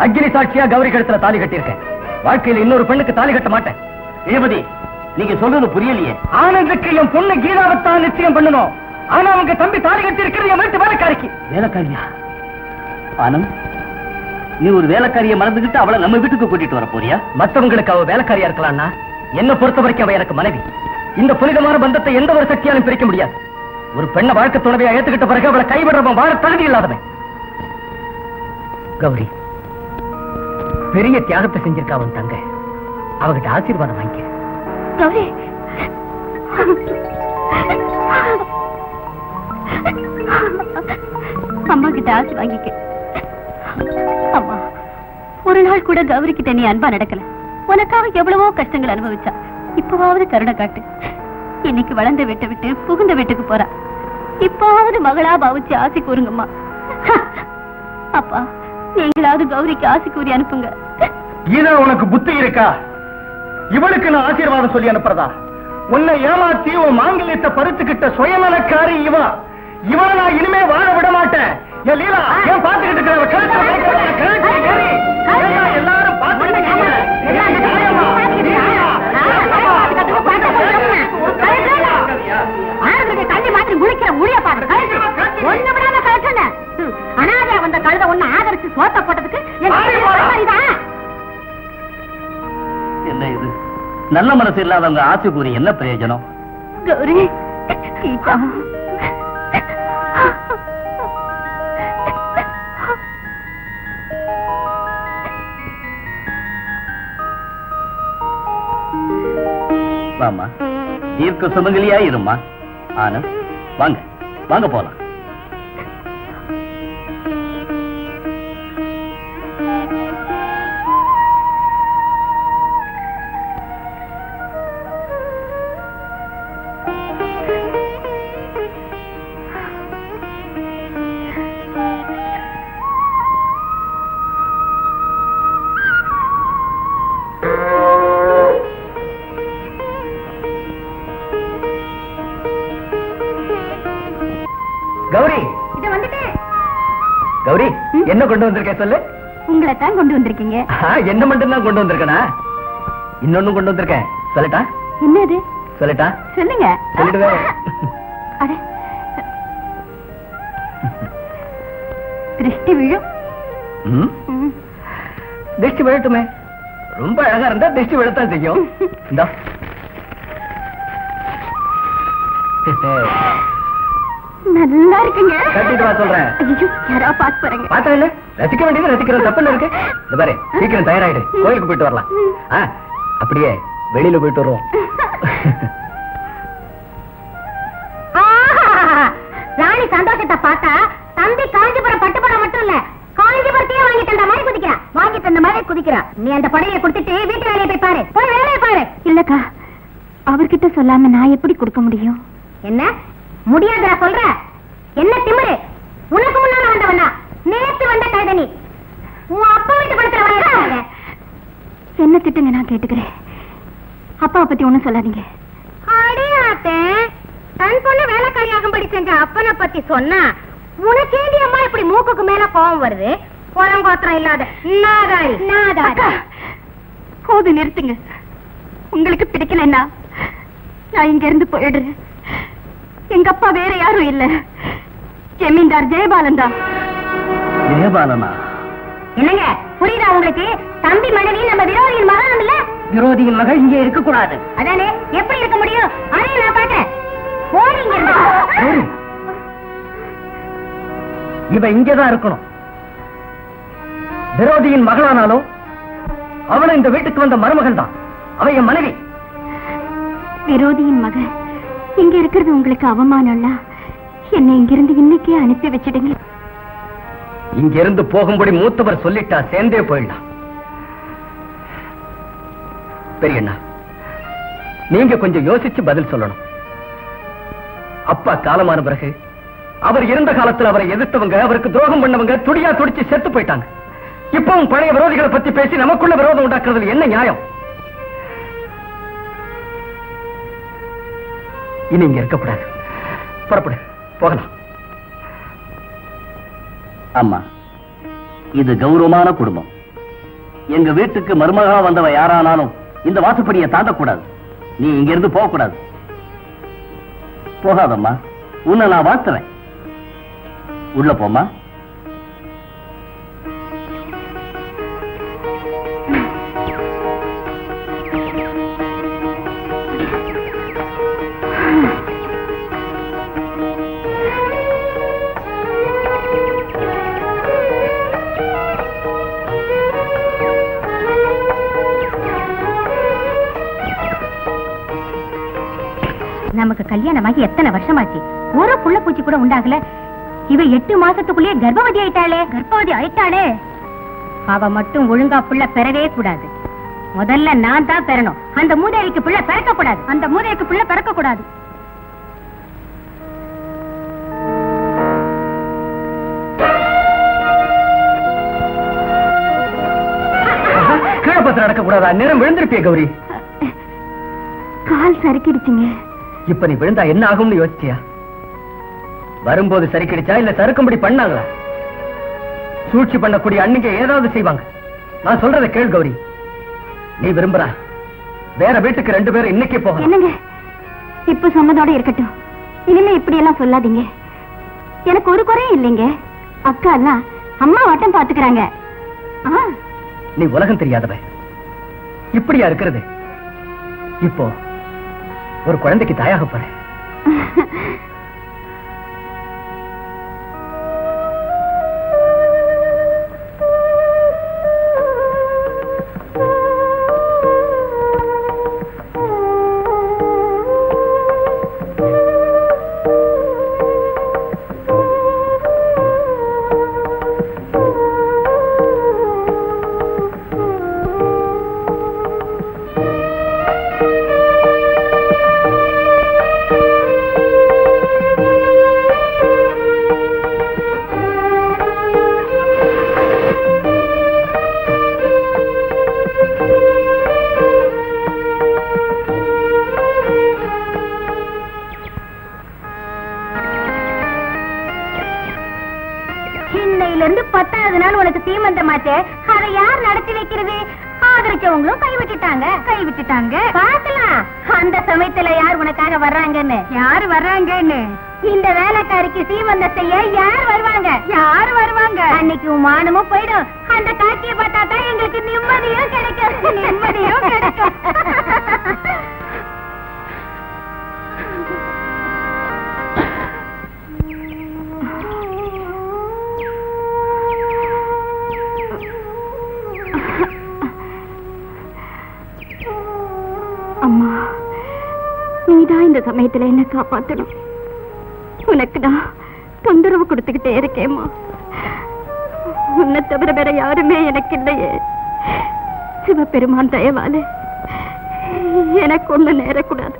அக்னி சாட்சியா கௌரி கழுத்துல தாலி கட்டியிருக்கேன். வாழ்க்கையில இன்னொரு பெண்ணுக்கு தாலி கட்ட மாட்டேன். கஜபதி, நீங்க சொல்றது புரியலையே. ஆனந்துக்கு என் பொண்ணு கீதாவைத்தான் நிச்சயம் பண்ணணும். ஆனா அவங்க தம்பி தாலி கட்டி இருக்கிறது என் வீட்டு வேலைக்காரிக்கு. வேலைக்காரியா? ஆனந்த், நீ ஒரு வேலைக்காரியை மறந்துகிட்டு அவளை நம்ம வீட்டுக்கு கூட்டிட்டு வர போறியா? மற்றவங்களுக்கு அவ வேலைக்காரியா இருக்கலாம்னா என்ன பொறுத்த வரைக்கும் அவ எனக்கு மனைவி. இந்த புனிதமான பந்தத்தை எந்த ஒரு சக்தியாலும் பிரிக்க முடியாது. ஒரு பெண்ணை வாழ்க்கை துணைவையா ஏத்துக்கிட்ட பிறகு அவளை கைவிடுறவன் வாழ தகுதி இல்லாதவன். கௌரி பெரிய தியாகத்தை செஞ்சிருக்கா அவன் தங்க. அவகிட்ட ஆசீர்வாதம் வாங்கி. கௌரி, அம்மா கிட்ட ஆசை வாங்கிக்க. அம்மா, ஒரு நாள் கூட கௌரி கிட்ட நீ அன்பா நடக்கல. உனக்காக எவ்வளவோ கஷ்டங்கள் அனுபவிச்சா. இப்பவாவது கருணை காட்டு. இன்னைக்கு வளர்ந்த வீட்டை விட்டு புகுந்த வீட்டுக்கு போறா. இப்பவாவது மகளா பாவிச்சு ஆசை கூறுங்கம்மா. அப்பா, நீங்களாவது கௌரிக்கு ஆசை கூறி அனுப்புங்க. கீதா, உனக்கு புத்தி இருக்கா? இவளுக்கு நான் ஆசீர்வாதம் சொல்லி அனுப்புறதா? உன்னை ஏமாத்தி உன் மாங்கல்யத்தை பறித்துக்கிட்ட சுயநலக்காரி இவா. இவளை நான் இனிமே வாழ விட மாட்டேன். ஏன் லீலா, ஏன் பாத்துக்கிட்டு இருக்கிற? எல்லாரும் தண்ணி மாற்றி முழிக்கிற முடிய பாரு. ஒண்ணு விடாம கலெக்ஷன் அனாதையா வந்த கழுத ஒண்ணு ஆதரிச்சு சோத்த போட்டதுக்கு என்ன இது? நல்ல மனசு இல்லாதவங்க ஆசை கூறி என்ன பிரயோஜனம்? கௌரி, வாமா, தீர்க்க சுமங்கலியா இருமா. ஆனந்த், வாங்க வாங்க போலாம். கௌரி, இது வந்துட்டேன். கௌரி, என்ன கொண்டு வந்திருக்கேன் சொல்லு. உங்களை தான் கொண்டு வந்திருக்கீங்க. என்ன மட்டும் தான் கொண்டு வந்திருக்கனா? இன்னொன்னும் கொண்டு வந்திருக்கேன். சொல்லட்டா? என்னது? சொல்லட்டா? சொல்லுங்க. சொல்லிடுவேன். அட, திருஷ்டி விழும். திருஷ்டி விழட்டுமே. ரொம்ப அழகா இருந்தா திருஷ்டி விழத்தான் செய்யும். இந்தா. நல்லா இருக்குங்க. கட்டிட்டு வா சொல்றேன். ஐயோ, யாரோ பாத்து போறேங்க. பார்த்தா இல்ல, ரசிக்க வேண்டியது ரசிக்கிறது தப்பு இருக்கு. இந்த பாரு, சீக்கிரம் தயாராயிடு, கோயிலுக்கு போயிட்டு வரலாம். அப்படியே வெளியில போயிட்டு வருவோம். ராணி சந்தோஷத்தை பார்த்தா தம்பி காஞ்சிபுரம் பட்டுப்படம் மட்டும் இல்ல, காஞ்சிபுரத்தையே வாங்கி தந்த மாதிரி குதிக்கிறா. வாங்கி தந்த மாதிரி குதிக்கிறா. நீ அந்த படையை கொடுத்துட்டு வீட்டு வேலையை போய் பாரு. போய் வேலையை பாரு. இல்லக்கா, அவர்கிட்ட சொல்லாம நான் எப்படி கொடுக்க முடியும்? என்ன முடியாத சொல்ற? என்ன திமிரு? உனக்கு முன்னால வந்தவனா? நேத்து வந்த கழுதனி. உன் அப்பா வீட்டு படுத்துற. என்ன திட்டுங்க, நான் கேட்டுக்கிறேன். அப்பாவை பத்தி ஒண்ணும் சொல்லாதீங்க. அடியாத்தே, தன் பொண்ணு வேலைக்காரியாகும்படி செஞ்ச அப்பனை பத்தி சொன்னா உனக்கேண்டி அம்மா இப்படி மூக்குக்கு மேல கோவம் வருது? புறங்கோத்திரம் இல்லாத நாதாரி. போது, நிறுத்துங்க. உங்களுக்கு பிடிக்கலன்னா நான் இங்க இருந்து போயிடுறேன். எங்க அப்பா வேற யாரும் இல்ல, ஜமீன்தார் ஜெயபாலன் தான். ஜெயபாலனா? என்னங்க புரியுதா உங்களுக்கு? தம்பி மனைவி நம்ம விரோதியின் மகனும் இல்ல. விரோதியின் மகள் இங்கே இருக்க கூடாது. அதானே, எப்படி இருக்க முடியும்? அதையும் நான் பாக்குறேன். போறீங்க. இவ இங்கதான் இருக்கணும். விரோதியின் மகளானாலும் அவளும் இந்த வீட்டுக்கு வந்த மருமகன் தான். அவ என் மனைவி. விரோதியின் மகன் இங்க இருக்கிறது உங்களுக்கு அவமானம் இல்ல? என்னை இங்கிருந்து இன்னைக்கே அனுப்பி வச்சிடுங்க. இங்க இருந்து போகும்படி மூத்தவர் சொல்லிட்டா சேர்ந்தே போயிடலாம். பெரியண்ணா, நீங்க கொஞ்சம் யோசிச்சு பதில் சொல்லணும். அப்பா காலமான பிறகு அவர் இருந்த காலத்தில் அவரை எதிர்த்தவங்க, அவருக்கு துரோகம் பண்ணவங்க துடியா துடிச்சு செத்து போயிட்டாங்க. இப்பவும் பழைய விரோதிகளை பத்தி பேசி நமக்குள்ள விரோதம் உண்டாக்குறதுல என்ன நியாயம்? இனி இங்க இருக்கக்கூடாது. புறப்படு, போகலாம். அம்மா, இது கௌரவமான குடும்பம். எங்க வீட்டுக்கு மருமகா வந்தவ யாரானாலும் இந்த வாசப்படியை தாண்டக்கூடாது. நீ இங்க இருந்து போக கூடாது. போகாதம்மா, உன்னை நான் வாழ்த்துறேன். உள்ள போமா. நமக்கு கல்யாணமாகி எத்தனை வருஷமாச்சு, ஒரு புள்ள பூச்சி கூட உண்டாகல. இவ 8 மாசத்துக்குள்ளேயே கர்ப்பவதி ஆயிட்டாளே. அவ மட்டும் ஒழுங்கா புள்ள பெறவே கூடாது. முதல்ல நான் தான் பெறணும். அந்த மூதேவிக்கு புள்ள பிறக்க கூடாது. கீழே நடக்க கூடாதா? நேரம் விழுந்திருப்பிய கௌரி. கால் சறுக்கிடுச்சுங்க. இப்ப நீ விழுந்தா என்ன ஆகும்னு யோசிச்சியா? வரும்போது சறுக்கிடுச்சா இல்ல சறுக்கும்படி பண்ணாங்களா? சூழ்ச்சி பண்ணக்கூடிய அன்னிங்க ஏதாவது செய்வாங்க. நான் சொல்றதை கேள் கௌரி. நீ விரும்புறா வேற வீட்டுக்கு 2 பேரும் இன்னைக்கு போகணும். என்னங்க இப்ப சொன்னதோட இருக்கட்டும். இனிமே இப்படி எல்லாம் சொல்லாதீங்க. எனக்கு ஒரு குறையும் இல்லைங்க. அக்கா எல்லாம் அம்மா வட்டம் பாத்துக்கிறாங்க. நீ உலகம் தெரியாதவ. இப்படியா இருக்கிறது? இப்போ ஒரு குழந்தைக்கு தாயாக போறேன். இன்னையிலிருந்து 10வது நாள் உனக்கு சீமந்தமாச்சே, அதை யார் நடத்தி வைக்கிறது? ஆதரிச்சவங்களும் கைவிட்டுட்டாங்க. பாக்கலாம் அந்த சமயத்துல யார் உனக்காக வர்றாங்கன்னு. இந்த வேலைக்காரிக்கு சீமந்த செய்ய யார் வருவாங்க? அன்னைக்கு மானமும் போயிடும். அந்த காட்சியை பார்த்தா தான் எங்களுக்கு நிம்மதியும் கிடைக்கும். அம்மா, நீதான் இந்த சமயத்துல என்ன காப்பாத்தணும். உனக்கு நான் தொந்தரவு கொடுத்துக்கிட்டே இருக்கேம்மா. உன்னை தவிர வேற யாருமே எனக்கு இல்லையே. சிவபெருமான் தயவால எனக்கு ஒண்ணு நேரக்கூடாது.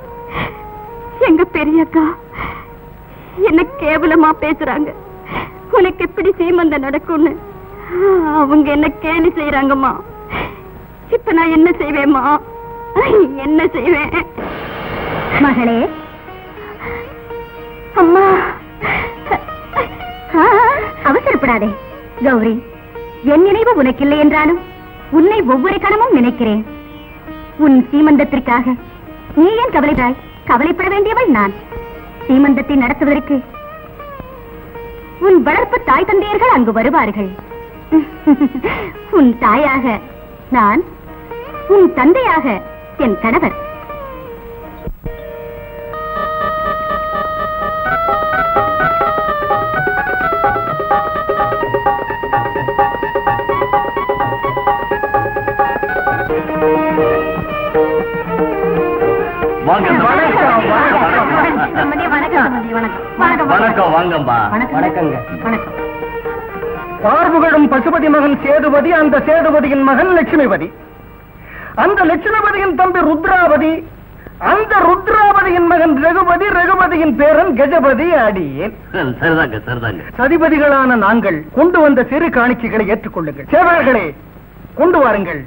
எங்க பெரியக்கா என்ன கேவலமா பேசுறாங்க. உனக்கு எப்படி சீமந்த நடக்கும்னு அவங்க என்ன கேலி செய்யறாங்கம்மா. இப்ப நான் என்ன செய்வேம்மா? என்ன செய்வேன்? மகளே, அம்மா அவசரப்படாதே கௌரி. என் நினைவு உனக்கு இல்லை என்றாலும் உன்னை ஒவ்வொரு கணமும் நினைக்கிறேன். உன் சீமந்தத்திற்காக நீ ஏன் கவலைதாய்? கவலைப்பட வேண்டியவள் நான். சீமந்தத்தை நடத்துவதற்கு உன் வளர்ப்பு தாய் தந்தையர்கள் அங்கு வருவார்கள். உன் தாயாக நான், உன் தந்தையாக என் கணவர். வணக்கம். வாங்கம்மா. வணக்கங்க. பார்வுகளும் பசுபதி மகன் சேதுபதி, அந்த சேதுபதியின் மகன் லட்சுமிபதி, அந்த லட்சுமிபதியின் தம்பி ருத்ராபதி, அந்த ருத்ராபதியின் மகன் ரகுபதி, ரகுபதியின் பேரன் கஜபதி. அடியேன். சரிதாங்க. சதிபதிகளான நாங்கள் கொண்டு வந்த சிறு காணிக்கைகளை ஏற்றுக்கொள்ளுங்கள். சேவர்களே, கொண்டு வாருங்கள்.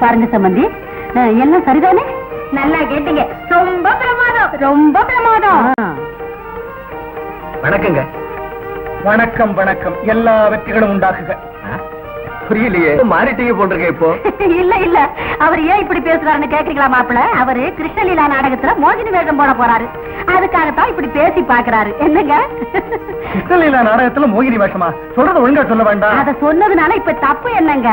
பாருங்க சம்பந்தி, எல்லாம் சரிதானே? நல்லா கேட்டீங்க. ரொம்ப பிரமாதம், ரொம்ப பிரமாதம். வணக்கங்க. வணக்கம் வணக்கம். எல்லா வெற்றிகளும் உண்டாக்குக. புரியலையே, மாறிட்டீங்க போட்டிருக்க இப்போ. இல்ல இல்ல, அவர் ஏன் இப்படி பேசுறாருன்னு கேக்குறீங்களா மாப்பிள்ள? அவரு கிருஷ்ணலீலா நாடகத்துல மோகினி வேஷம் போட போறாரு, அதுக்காகத்தான் இப்படி பேசி பாக்குறாரு. என்னங்க? கிருஷ்ணலீலா நாடகத்துல மோகினி வேஷமா? சொல்றது ஒழுங்கா சொல்ல வேண்டாம். அத சொன்னதுனால இப்ப தப்பு என்னங்க?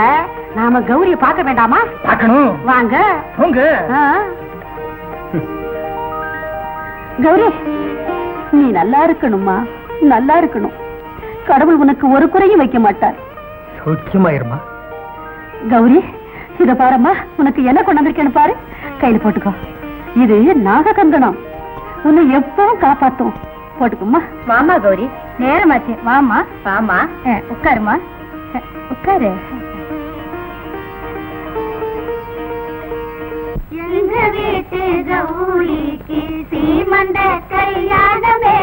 நாம கௌரிய பார்க்க வேண்டாமா? பார்க்கணும். வாங்க போங்க. கௌரி, நீ நல்லா இருக்கணுமா, நல்லா இருக்கணும். கடவுள் உனக்கு ஒரு குறையும் வைக்க மாட்டார். சௌக்கியமாயிருமா கௌரி. இத பாரம்மா, உனக்கு என்ன கொண்டு வந்திருக்கேன்னு பாரு. கையில போட்டுக்கோ. இது நாக கங்கணம், உன்னை எப்பவும் காப்பாத்தும். போட்டுக்கோமா. வாமா கௌரி, நேரமாச்சு. வாமா வாமா, உட்காருமா, உட்காரு. எங்க வீட்டு கௌரிக்கு சீமந்த கல்யாணமே,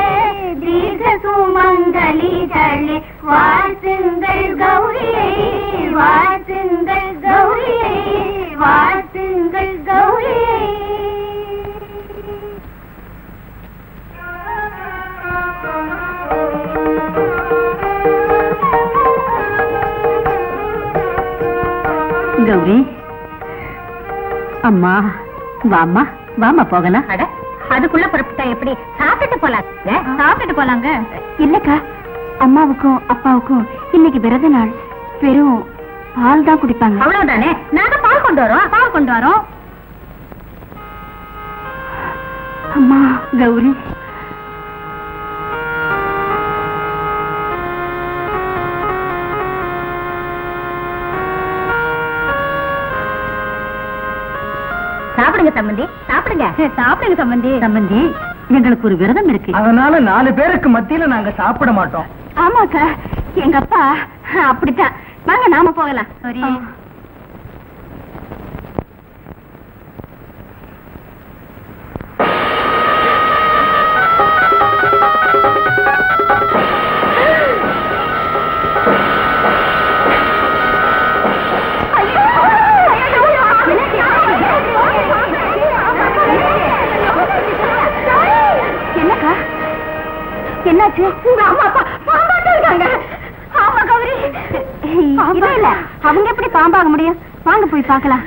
தீர்க்க சுமங்கலிகளே வாழ்த்துங்கள் கௌரியை, வாழ்த்துங்கள் கௌரியை, வாழ்த்துங்கள் கௌரியை. கௌரி, அம்மா வாமா வாமா போகலாம். அட, அதுக்குள்ள புறப்பட்டா எப்படி? சாப்பிட்டு போலாம். சாப்பிட்டு போலாங்க. இல்லக்கா, அம்மாவுக்கும் அப்பாவுக்கும் இன்னைக்கு விரத நாள், வெறும் பால் தான் குடிப்பாங்க. அவ்வளவுதானே? நாங்க பால் கொண்டு வரோம், பால் கொண்டு வரோம். அம்மா கௌரி, சாப்பிடுங்க சம்பந்தி, சாப்பிடுங்க. சாப்பிடுங்க சம்பந்தி. சம்பந்தி, எங்களுக்கு ஒரு விரதம் இருக்கு. அதனால 4 பேருக்கு மத்தியில நாங்க சாப்பிட மாட்டோம். ஆமாக்கா, எங்க அப்பா அப்படித்தான். வாங்க நாம போகலாம். என்னக்கா, என்னாச்சு? உங்க அம்மா அப்பா பாம்பாட்டம் இருக்காங்க. ஆமா கௌரி, இல்ல இல்ல, அவங்க எப்படி பாம்பாக முடியும்? வாங்க போய் பார்க்கலாம்.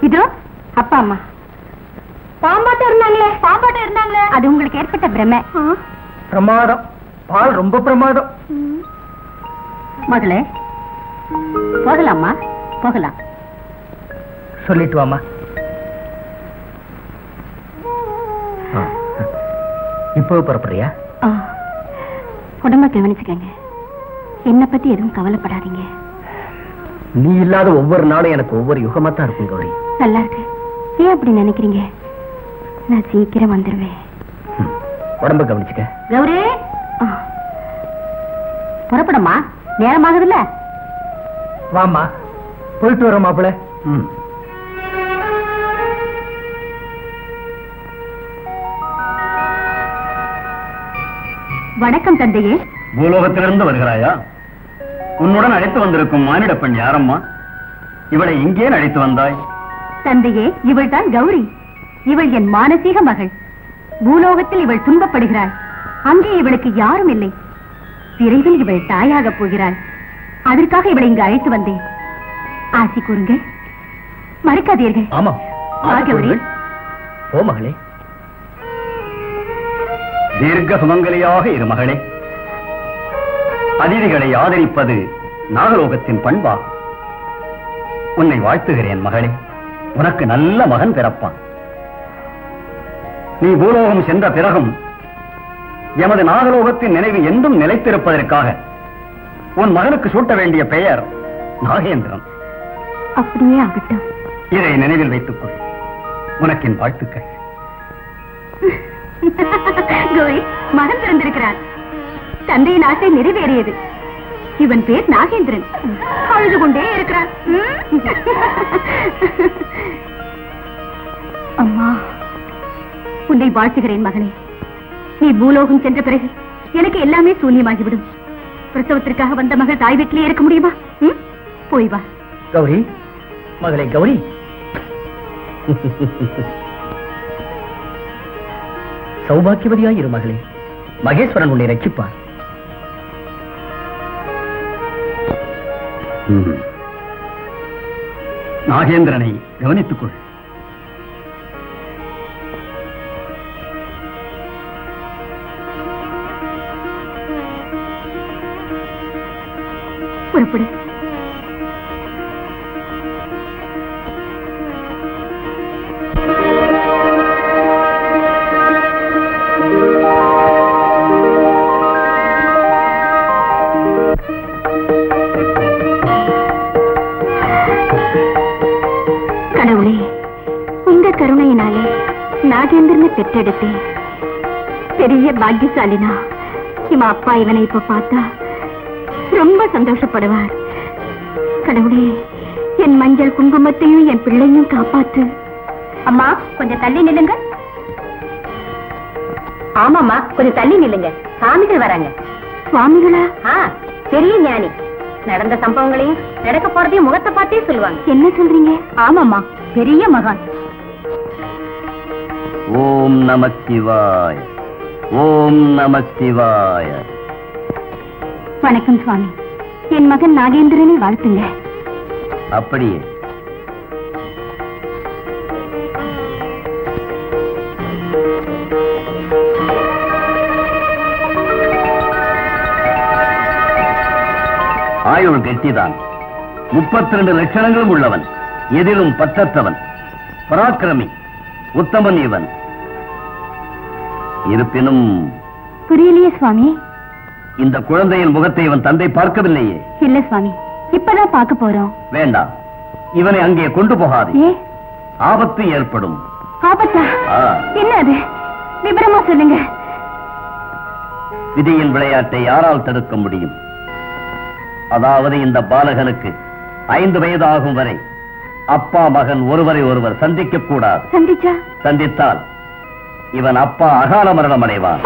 இதோ அப்பா அம்மா பாம்பாட்டம் இருந்தாங்களே, பாம்பாட்டம் இருந்தாங்களே. அது உங்களுக்கு ஏற்பட்ட பிரமை. பிரமாதம், பால் ரொம்ப பிரமாதம். முதல்ல போகலாமா? போகலாம். சொல்லிட்டு வாமா. இப்போ புறப்படுறியா? உடம்ப கவனிச்சுக்கங்க, என்ன பத்தி எதுவும் கவலைப்படாதீங்க. நீ இல்லாத ஒவ்வொரு நாளும் எனக்கு ஒவ்வொரு யுகமா தான் இருக்கும் கௌரி. நல்லா இருக்கு. ஏன் அப்படி நினைக்கிறீங்க? நான் சீக்கிரம் வந்துருவேன். உடம்ப கவனிச்சுக்க கௌரி. புறப்படமா, நேரமாகுதுல்ல. வாமா, போயிட்டு வரோம் மாப்பிள்ள. வணக்கம் தந்தையே. பூலோகத்திலிருந்து வருகிறாயா? உன்னுடன் அழைத்து வந்திருக்கும் மானிட பெண் யாரம்மா? இவளை இங்கே அழைத்து வந்தாய்? தந்தையே, இவள் தான் கௌரி. இவள் என் மானசீக மகள். பூலோகத்தில் இவள் துன்பப்படுகிறாள். அங்கே இவளுக்கு யாரும் இல்லை. விரைவில் இவள் தாயாக போகிறாள். அதற்காக இவளை இங்கு அழைத்து வந்தேன். ஆசி கூறுங்க, மறக்காதீர்கள். ஆமா, கௌரி. ஓ மகளே, தீர்க்க சுமங்கலியாக இரு மகளே. அதிதிகளை ஆதரிப்பது நாகலோகத்தின் பண்பா. உன்னை வாழ்த்துகிறேன் மகளே. உனக்கு நல்ல மகன் பிறப்பான். நீ பூலோகம் சென்ற பிறகும் எமது நாகலோகத்தின் நினைவு என்றும் நிலைத்திருப்பதற்காக உன் மகனுக்கு சூட்ட வேண்டிய பெயர் நாகேந்திரன். அப்படியே ஆகட்டும். இதை நினைவில் வைத்துக் கொள். உனக்கு என் வாழ்த்துக்கள். கௌரி, மகன் பிறந்திருக்கிறார். தந்தையின் ஆசை நிறைவேறியது. இவன் பேர் நாகேந்திரன். அழுது கொண்டே இருக்கிறான். அம்மா, உன்னை வாழ்த்துகிறேன் மகனே. நீ பூலோகம் சென்ற பிறகு எனக்கு எல்லாமே சூன்யமாகிவிடும். பிரசவத்திற்காக வந்த மகள் தாய் வீட்டிலே இருக்க முடியுமா? போய் வா. கௌரி, மகளே கௌரி, சௌபாக்கியவதியாய் இரு மகளே. மகேஸ்வரன் உன்னை ரட்சிப்பார். நாகேந்திரனை கவனித்துக் கொள். புறப்படு. கடவுளே, உங்க கருணையினாலே நாகேந்திரனை பெற்றெடுத்தேன். பெரிய பாக்கியசாலினா. இவன் அப்பா இவனை இப்ப பார்த்தா ரொம்ப சந்தோஷப்படுவார். கடவுளே, என் மஞ்சள் குங்குமத்தையும் என் பிள்ளையும் காப்பாத்து. அம்மா, கொஞ்சம் தள்ளி நில்லுங்க. ஆமாம்மா, கொஞ்சம் தள்ளி நில்லுங்க. சுவாமிகள் வராங்க. சுவாமிகளா? பெரிய ஞானி. நடந்த சம்பவங்களையும் நடக்க போறதையும் முகத்தை பார்த்தே சொல்லுவாங்க. என்ன சொல்றீங்க? ஆமாம்மா, பெரிய மகான். ஓம் நம சிவாய, ஓம் நம சிவாய. வணக்கம் சுவாமி. என் மகன் நாகேந்திரனை வாழ்த்துங்க. அப்படியே. ஆயுள் கெட்டிதான். 32 லட்சணங்களும் உள்ளவன். எதிலும் பற்றற்றவன். பராக்கிரமி, உத்தமன் இவன். இருப்பினும் புரியலையே சுவாமி. இந்த குழந்தையின் முகத்தை இவன் தந்தை பார்க்கவில்லையே. இல்ல சுவாமி, இப்பதான் பார்க்க போறோம். வேண்டாம், இவனை அங்கே கொண்டு போகாது. ஏ, ஆபத்து ஏற்படும். ஆபத்தா? ஆ. என்ன அது? விபரமா சொல்லுங்க. விதியின் விளையாட்டை யாரால் தடுக்க முடியும்? அதாவது இந்த பாலகனுக்கு 5 வயதாகும் வரை அப்பா மகன் ஒருவரை ஒருவர் சந்திக்க கூடாது. சந்தித்தால் இவன் அப்பா அகால மரணம் அடைவான்.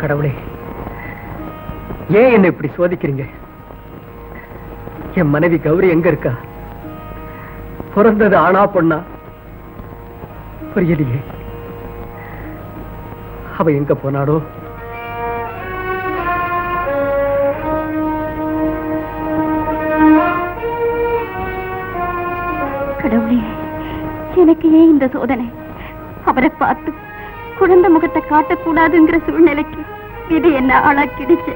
கடவுளே, ஏன் என்ன இப்படி சோதிக்கிறீங்க? என் மனைவி கௌரி எங்க இருக்கா? பிறந்தது ஆனா பொண்ணா? புரியலையே. அவ எங்க போனாடோ? கடவுளே, எனக்கு ஏன் இந்த சோதனை? அவரை பார்த்து குழந்தை முகத்தை காட்டக்கூடாதுங்கிற சூழ்நிலைக்கு இது என்ன ஆளாக்கிடுச்சு.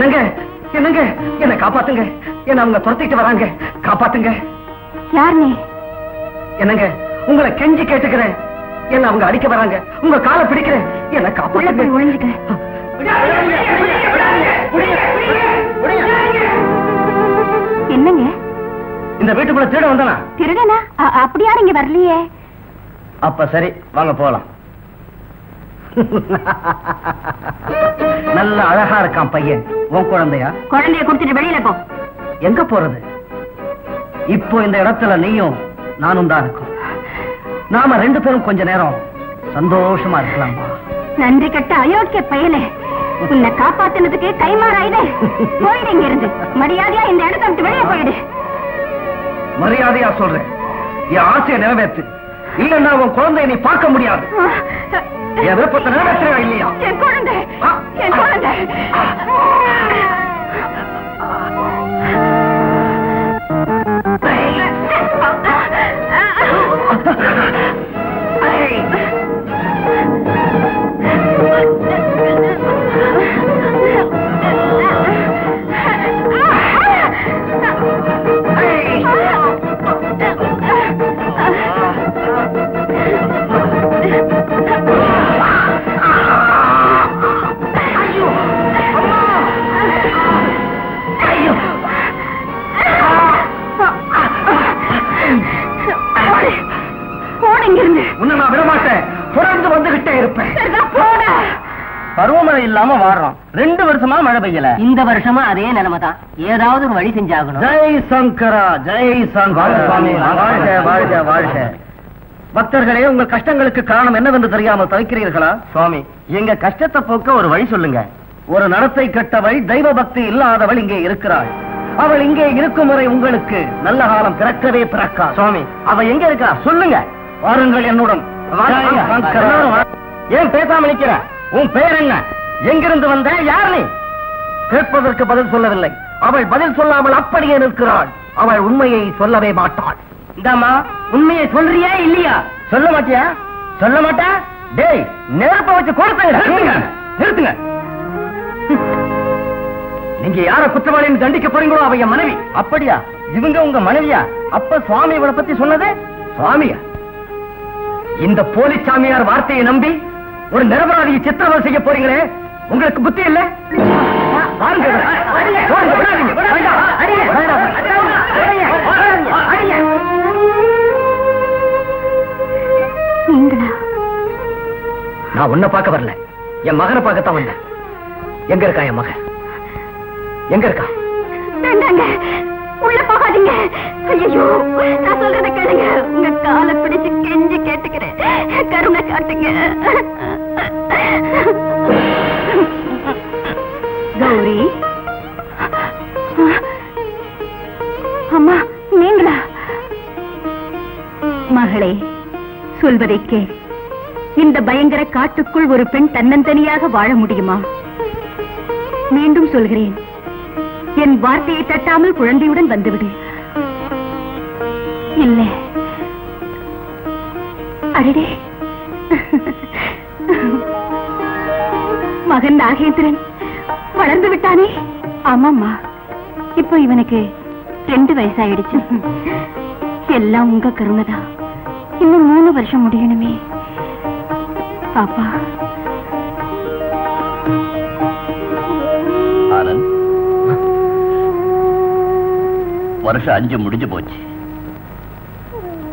என்னங்க என்னங்க என்ன காப்பாத்துங்க, என்ன அவங்க துரத்திட்டு வராங்க, காப்பாத்துங்க. யார் நீ? என்னங்க உங்களை கெஞ்சி கேட்டுக்கிறேன், என்ன அவங்க அடிக்க வராங்க, உங்க காலை பிடிக்கிறேன், என்ன காப்பாத்துங்க. ஒழிஞ்சுக்க. என்னங்க இந்த வீட்டுக்குள்ள திருட வந்தானா? திருடனா? அப்படியா? நீங்க வரலையே. அப்ப சரி வாங்க போலாம். நல்ல அழகா இருக்கான் பையன். உன் குழந்தையா? குழந்தைய கொடுத்துட்டு வெளியில போ. எங்க போறது? இப்போ இந்த இடத்துல நீயும் நானும் தான் இருக்கும். நாம 2 பேரும் கொஞ்ச நேரம் சந்தோஷமா இருக்கலாமா? நன்றி கட்ட அயோக்கிய பயலே, உன்னை காப்பாத்தினதுக்கு கைமாறாயுதே. போயிடு இங்க இருந்து. மரியாதையா இந்த இடத்தை விட்டு வெளியே போயிடு. மரியாதையா சொல்றேன், என் ஆசையை நிறைவேற்று, இல்லன்னா உன் குழந்தைய நீ பார்க்க முடியாது. என் விருப்பத்தை நிறைவேற்றா இல்லையா? என் குழந்தை, என் குழந்தை. உன்னை நான் விடமாட்டேன், தொடர்ந்து வந்துகிட்டே இருப்பேன். பருவமழை இல்லாம வாடுறோம், 2 வருஷமா மழை பெய்யல. இந்த வருஷமா அதே நிலைமைதான். ஏதாவது ஒரு வழி செஞ்சாகணும். ஜெய் சங்கரா, ஜெய் வாழ்க. பக்தர்களே, உங்கள் கஷ்டங்களுக்கு காரணம் என்னவென்று தெரியாமல் தவிக்கிறீர்களா? சுவாமி, எங்க கஷ்டத்தை போக்க ஒரு வழி சொல்லுங்க. ஒரு நடத்தை கெட்டவள், தெய்வ பக்தி இல்லாதவள் இங்கே இருக்கிறாள். அவள் இங்கே இருக்கும் வரை உங்களுக்கு நல்ல காலம் பிறக்கவே பிறக்கா. சுவாமி, அவ எங்க இருக்கா சொல்லுங்க. வாருங்கள் என்னுடன். ஏன் பேசாம நிக்கிற? உன் பெயர் என்ன? எங்கிருந்து வந்த? யார் நீ? கேட்பதற்கு பதில் சொல்லவில்லை. அவள் பதில் சொல்லாமல் அப்படியே நிற்கிறாள். அவள் உண்மையை சொல்லவே மாட்டாள். இந்தாமா, உண்மையை சொல்றியா இல்லையா? சொல்ல மாட்டியா? சொல்ல மாட்டா? டேய், நெருப்ப வச்சு கொடுத்துங்க. நிறுத்துங்க. நீங்க யார குற்றவாளின்னு தண்டிக்க போறீங்களோ அவ என் மனைவி. அப்படியா? இவங்க உங்க மனைவியா? அப்ப சுவாமி இவளை பத்தி சொன்னது? சுவாமியா? இந்த போலி சாமியார் வார்த்தையை நம்பி ஒரு நிரபராதியை சித்திரவதை செய்ய போறீங்களே, உங்களுக்கு புத்தி இல்ல? நான் உன்னை பார்க்க வரல, என் மகனை பார்க்கத்தான் வந்தேன். எங்க இருக்கா என் மகன்? எங்க இருக்கா? உள்ள போகாதீங்க. ஐயோ, நான் சொல்றத கேளுங்க. உங்க காலை பிடிச்சு கெஞ்சி கேட்டுக்கிறேன், கருணை காட்டுங்க. கௌரி, அம்மா நீங்களா? மகளே, சொல்வதை கேள். இந்த பயங்கர காட்டுக்குள் ஒரு பெண் தன்னந்தனியாக வாழ முடியுமா? மீண்டும் சொல்கிறேன், என் வார்த்தையை தட்டாமல் குழந்தையுடன் வந்துவிடு. இல்லை, அடடே, மகன் நாகேந்திரன் வளர்ந்து விட்டானே. ஆமாம்மா, இப்போ இவனுக்கு 2 வயசாயிடுச்சு. எல்லாம் உங்க கருணைதான். இன்னும் 3 வருஷம் முடியணுமே. பாப்பா, வருஷம் 5 முடிஞ்சு போச்சு.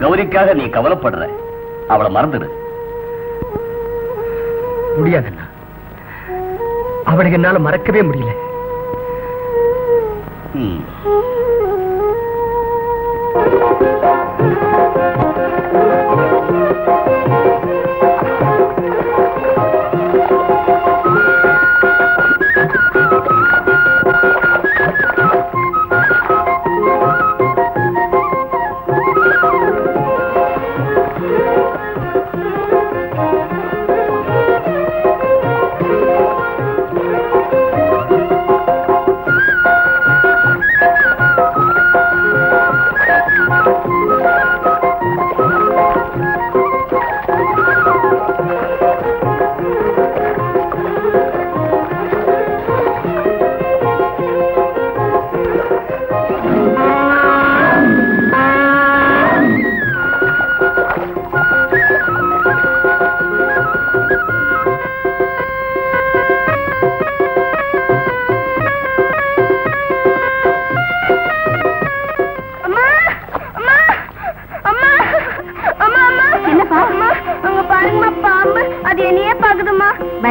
கௌரிக்காக நீ கவலைப்படுற, அவளை மறந்துடு. முடியாதுண்ணா, அவளுக்கு என்னால மறக்கவே முடியல.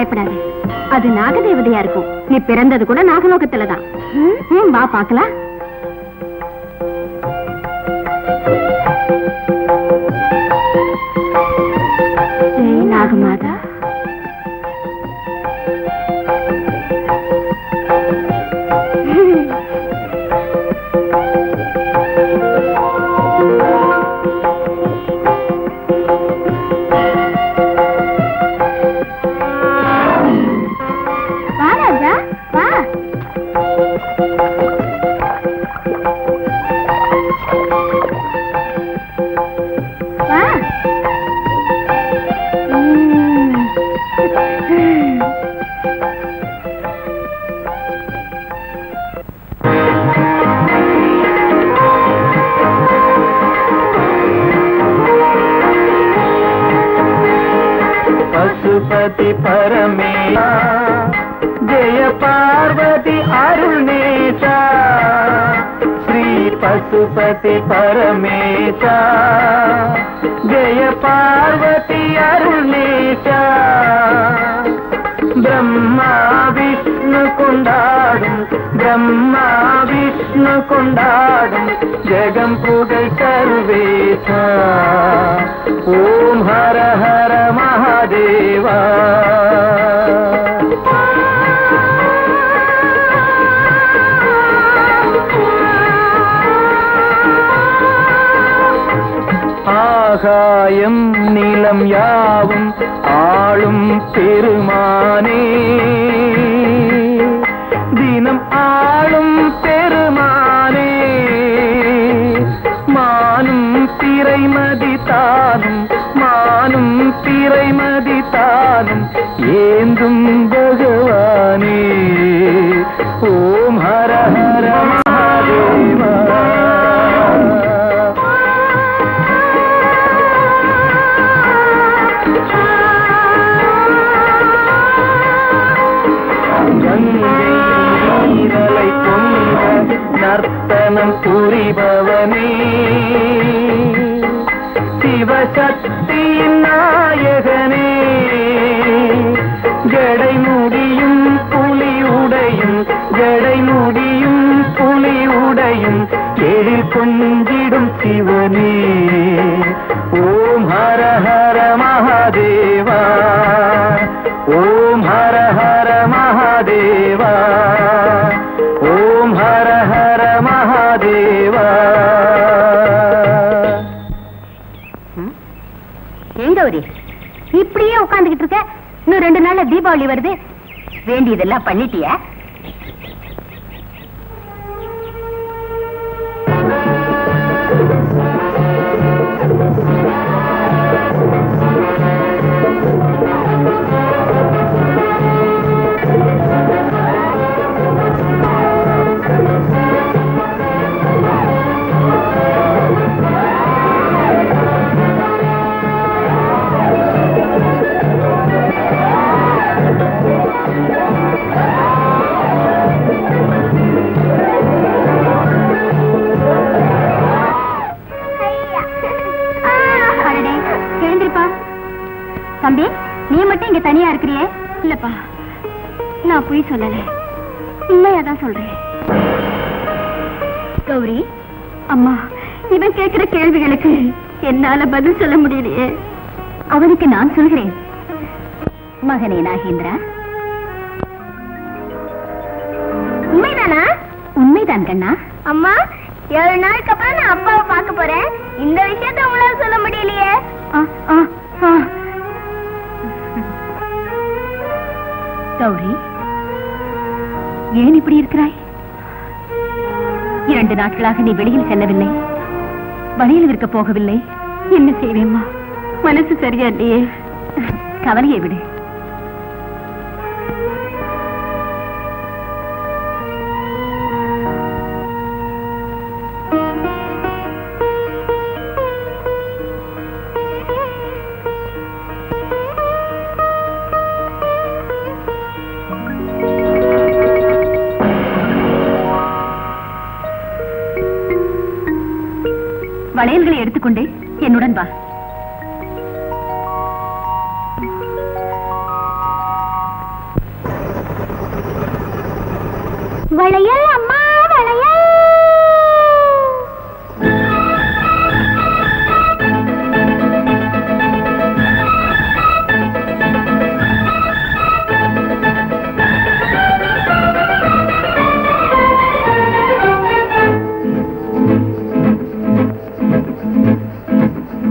பயப்படாது. அது நாகதேவதையா இருக்கும். நீ பிறந்தது கூட நாகலோகத்துலதான். வா பாக்கலாம். நாகமாதா, வா ராஜா வா. வா. பசுபதி பரமேசா ஜெய பார்வதி அருணேசா. ஸ்ரீ பசுபதி பரமேசா ஜெய பார்வதி அருணேசா. பிரம்மா விஷ்ணு கொண்டாடும், பிரம்மா விஷ்ணு கொண்டாடும் ஜெகம் புகழ் சர்வேசா. ஓம் ஹர ஹர மகாதேவா. ஆகாயம் நீலம் யாவும் ஆளும் பெருமானே, தினம் ஆளும் பெருமானே. மானும் திரைமதி தானும், மானும் திரைமதி தானும் ஏந்தும் பகவானே. ஓம் ஹர ஹர மகாதேவா. நீரலை கொண்ட நர்த்தனம் புரிபவனே, சிவசக்தியின் நாயகனே. ஜடை முடியும் புலி உடையும், ஜடை முடியும் புலி உடையும் எழில் கொஞ்சிடும் சிவனே. ஓம் ஹர ஹர மகாதேவா. ஓம் ஹர ஹர மகாதேவா. ஓம் ஹர ஹர மகாதேவா. ஏங்க ஒரு இப்படியே உட்காந்துக்கிட்டு இருக்க? இன்னும் 2 நாள்ல தீபாவளி வருது. வேண்டியதெல்லாம் பண்ணிட்டியா? தம்பி, நீ மட்டும் இங்க தனியா இருக்கிறியே? இல்லப்பா, நான் போய் சொல்லல, உண்மையாதான் சொல்றேன். கௌரி அம்மா, இவன் கேட்கிற கேள்விகளுக்கு என்னால பதில் சொல்ல முடியலையே. அவனுக்கு நான் சொல்கிறேன். மகனே நாகேந்திரா, உண்மைதானா? உண்மைதான் கண்ணா. அம்மா, 7 நாளுக்கு அப்புறம் நான் அப்பாவை பார்க்க போறேன். இந்த விஷயத்தை உங்களால சொல்ல முடியலையே. கௌரி, ஏன் இப்படி இருக்கிறாய்? 2 நாட்களாக நீ வெளியில் செல்லவில்லை, வழியில் இருக்க போகவில்லை. என்ன செய்வேம்மா, மனசு சரியா இல்லையே. கவலையை விடு. வளையல்களை எடுத்துக்கொண்டு என்னுடன் வா. வளையல் அம்மா வளையல்.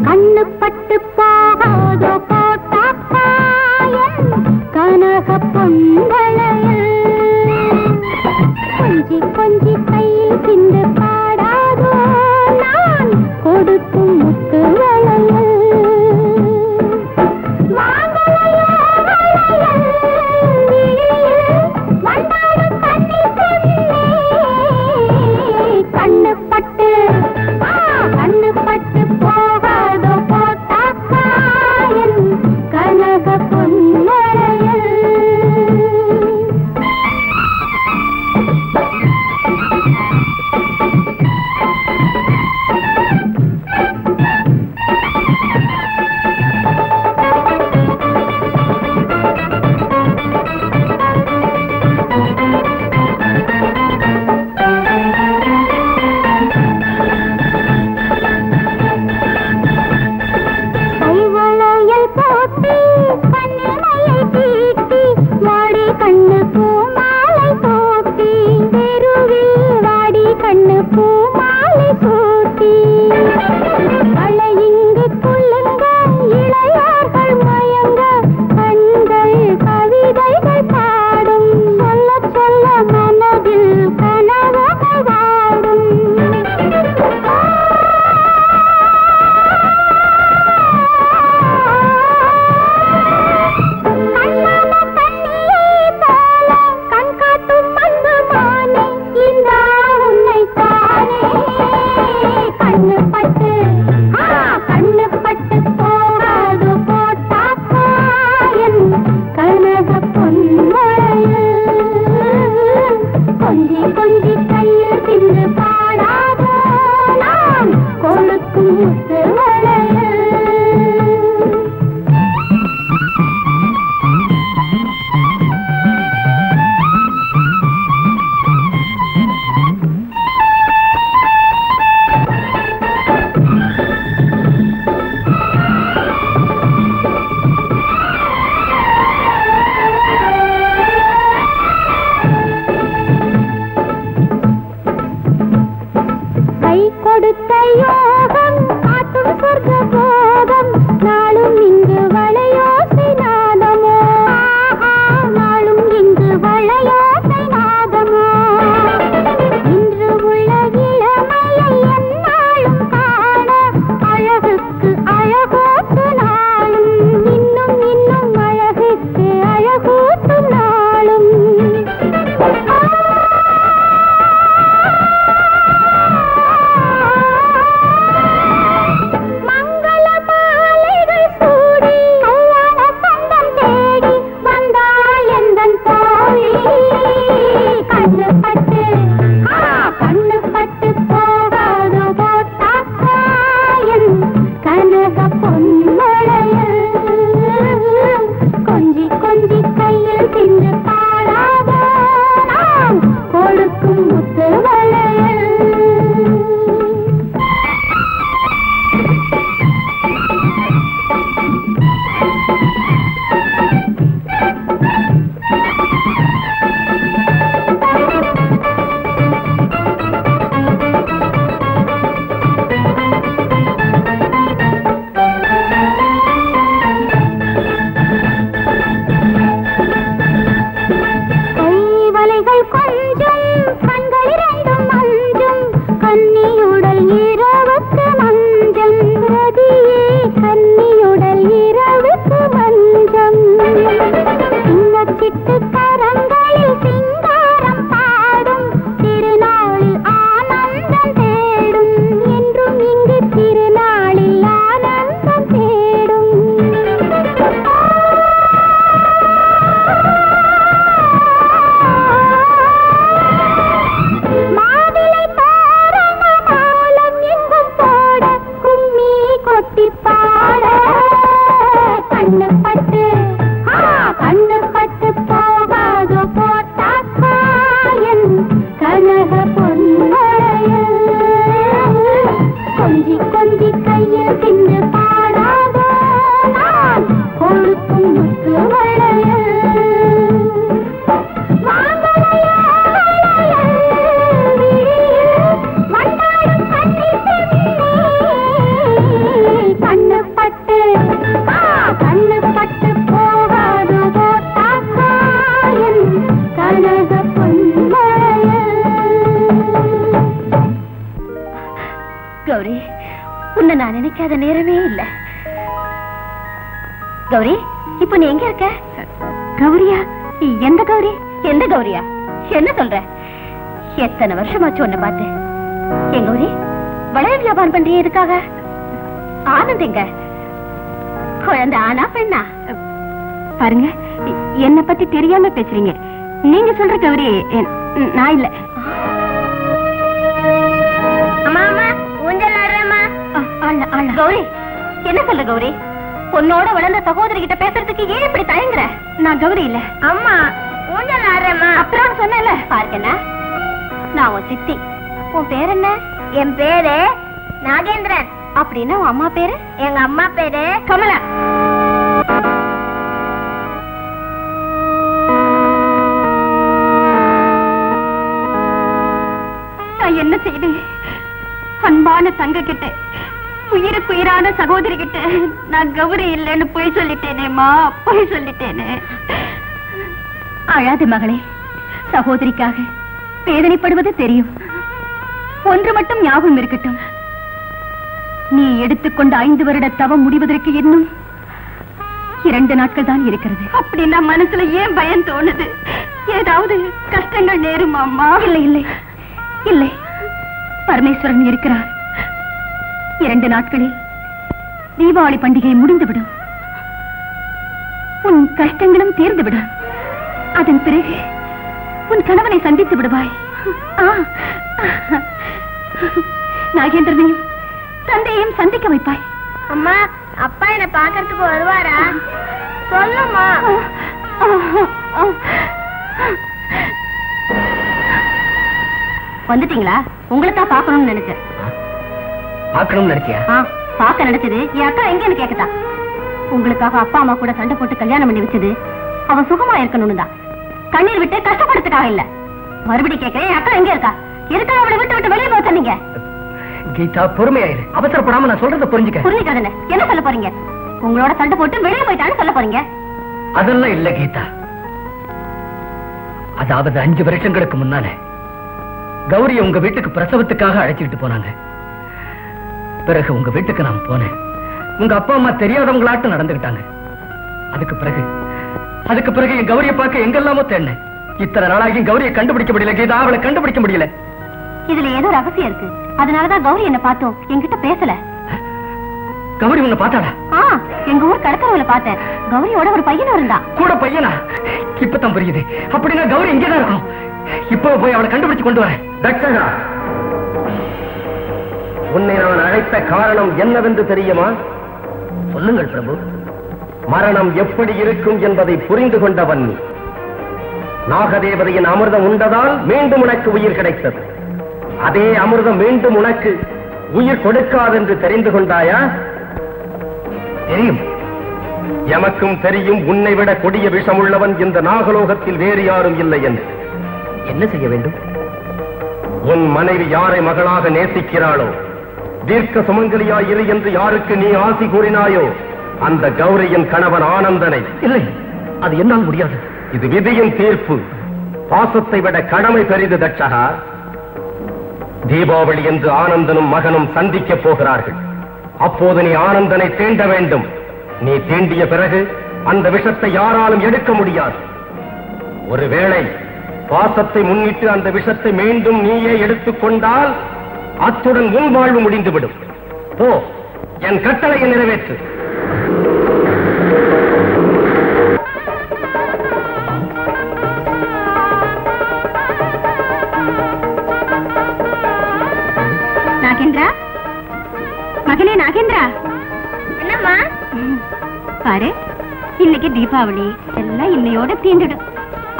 கண்ணு பட்டு போகாதோ போட்டாப்பாயன் கனக பொங்கலையில் கொஞ்சி கொஞ்சி கையில் சிந்து பாடாதோ நான் கொடுக்கும் முத்து வளையல். கண்ணு பட்டு கண்ணு பட்டு போகாதோ போட்டாப்பாயன் கனக பொன்மழையல். கைவளையல் போட்டி கண்ணிமையை தீட்டி வாடி கண்ணு பூமாலை போட்டி தெருவில் வாடி கண்ணு பூமாலை போட்டி. அலையிங்கு குள்ளுங்க இளையார்கள் மயங்க கண்கள் கவிதைகள் பாடும் சொல்ல சொல்ல மனதில் கனவுகள் வாடும். கண்ணு பட்டு கண்ணு பட்டு போகாது போட்டாப்பாயன் கனக பொன்மழையல். கொஞ்சி கொஞ்சி கையில் சிந்து பாடாதோ நான் கொழுக்கும் முத்து வளையல். கௌரி, உன்னை நான் நினைக்காத நேரமே இல்ல. கௌரி, இப்ப நீ எங்க இருக்க? கௌரியா? எந்த கௌரி? எந்த கௌரியா? என்ன சொல்ற? எத்தனை வருஷமாச்சு உன்னை பார்த்து. என் கௌரி, வளையல் வியாபாரம் பண்றியே எதுக்காக? ஆனந்த் எங்க? குழந்தை ஆனா பெண்ணா? பாருங்க, என்ன பத்தி தெரியாம பேசுறீங்க. நீங்க சொல்ற கௌரி நான் இல்ல. கௌரி, என்ன சொல்ற கௌரி? உன்னோட வளர்ந்த சகோதரி கிட்ட பேசுறதுக்கு ஏன் இப்படி தயங்குற? நான் கௌரி இல்ல. அம்மா ஊஞ்சல் ஆடுறேம்மா. அப்புறம் சொன்னல பாருக்கண்ணா, நான் உன் சித்தி. உன் பேர் என்ன? என் பேரு நாகேந்திரன். அப்படின்னா உன் அம்மா பேரு? எங்க அம்மா பேரு கமலா. நான் என்ன செய்வேன்? அன்பான தங்க கிட்ட, உயிருக்குயிரான சகோதரி கிட்ட நான் கௌரி இல்லைன்னு போய் சொல்லிட்டேனேம்மா, போய் சொல்லிட்டேனே. அழாது மகளே, சகோதரிக்காக வேதனைப்படுவது தெரியும். ஒன்று மட்டும் ஞாபகம் இருக்கட்டும், நீ எடுத்துக்கொண்ட 5 வருட தவம் முடிவதற்கு இன்னும் 2 நாட்கள் தான் இருக்கிறது. அப்படின்னா மனசுல ஏன் பயம் தோணுது? ஏதாவது கஷ்டங்கள் நேருமா அம்மா? இல்லை இல்லை இல்லை, பரமேஸ்வரன் இருக்கிறார். 2 நாட்களில் தீபாவளி பண்டிகை முடிந்துவிடும். உன் கஷ்டங்களும் தீர்ந்துவிடும். அதன் பிறகு உன் கணவனை சந்தித்து விடுவாய். நாகேந்திரனையும் தந்தையையும் சந்திக்க வைப்பாய். அம்மா, அப்பா என்ன பாக்கிறதுக்கு வருவாரா? சொல்லுமா. வந்துட்டீங்களா? உங்களைத்தான் பாக்கணும்னு நினைச்சேன். பாக்கணும்னு நினைச்சியா? பாக்க நினைச்சது என் அக்கா எங்கன்னு கேக்குதா. உங்களுக்காக அப்பா அம்மா கூட சண்டை போட்டு கல்யாணம் பண்ணி வச்சது அவன் சுகமா இருக்கணும்னு தான். கண்ணீர் விட்டு கஷ்டப்படுறதுக்காக இல்ல. மறுபடி கேட்கிறேன், என் அக்கா எங்க இருக்கா? எதுக்காக அவளை விட்டு விட்டு வெளியே போக சொன்னீங்க? கீதா, பொறுமையாயிரு. அவசரப்படாம நான் சொல்றத புரிஞ்சுக்க. புரிஞ்சுக்கிறதுன்னு என்ன சொல்ல போறீங்க? உங்களோட சண்டை போட்டு வெளியே போயிட்டான்னு சொல்ல போறீங்க? அதெல்லாம் இல்ல கீதா. அதாவது 5 வருஷங்களுக்கு முன்னால கௌரி உங்க வீட்டுக்கு பிரசவத்துக்காக அழைச்சிட்டு போனாங்க. பிறகு உங்க வீட்டுக்கு நான் போனேன். உங்க அப்பா அம்மா தெரியாதவங்களாட்டும் நடந்துகிட்டாங்க. அதுக்கு பிறகு என் கௌரியை பார்க்க எங்கெல்லாமோ தேடினேன். இத்தனை நாளாகி கௌரியை கண்டுபிடிக்க முடியல கீதா, அவளை கண்டுபிடிக்க முடியல. இதுல ஏதோ ரகசியம் இருக்கு. அதனாலதான் கௌரி என்ன பார்த்தோம் என்கிட்ட பேசல. கௌரி உன்னை பார்த்தாளா? எங்க ஊர் கடற்கரையில பார்த்தேன். கௌரியோட ஒரு பையனும் இருந்தா. கூட பையனா? இப்பதான் புரியுது. அப்படின்னா கௌரி இங்கதான் இருக்கணும். இப்போ போய் அவளை கண்டுபிடிச்சு கொண்டு வரேன். தட்சகா, உன்னை நான் அழைத்த காரணம் என்னவென்று தெரியுமா? சொல்லுங்கள் பிரபு. மரணம் எப்படி இருக்கும் என்பதை புரிந்து கொண்டவன் நீ. நாகதேவதையின் அமிர்தம் உண்டதால் மீண்டும் உனக்கு உயிர் கிடைத்தது. அதே அமிர்தம் மீண்டும் உனக்கு உயிர் கொடுக்காதென்று தெரிந்து கொண்டாயா? தெரியும். எமக்கும் தெரியும் உன்னை விட கொடிய விஷமுள்ளவன் இந்த நாகலோகத்தில் வேறு யாரும் இல்லை என்று. என்ன செய்ய வேண்டும்? உன் மனைவி யாரை மகளாக நேசிக்கிறாளோ, தீர்க்க சுமங்கலியாய் இரு என்று யாருக்கு நீ ஆசி கூறினாயோ, அந்த கௌரியின் கணவன் ஆனந்தனை. இல்லை, அது என்னால் முடியாது. இது விதியின் தீர்ப்பு. பாசத்தை விட கடமை பெரிது தட்சகா. தீபாவளி என்று ஆனந்தனும் மகனும் சந்திக்க போகிறார்கள். அப்போது நீ ஆனந்தனை தீண்ட வேண்டும். நீ தீண்டிய பிறகு அந்த விஷத்தை யாராலும் எடுக்க முடியாது. ஒருவேளை பாசத்தை முன்னிட்டு அந்த விஷத்தை மீண்டும் நீயே எடுத்துக் கொண்டால் அத்துடன் உன் வாழ்வு முடிந்துவிடும். ஓ, என் கட்டளையை நிறைவேற்று. நாகேந்திரா, மகனே நாகேந்திரா. என்னம்மா? பாரு, இன்னைக்கு தீபாவளி. எல்லாம் இன்னையோட தீந்துடும்.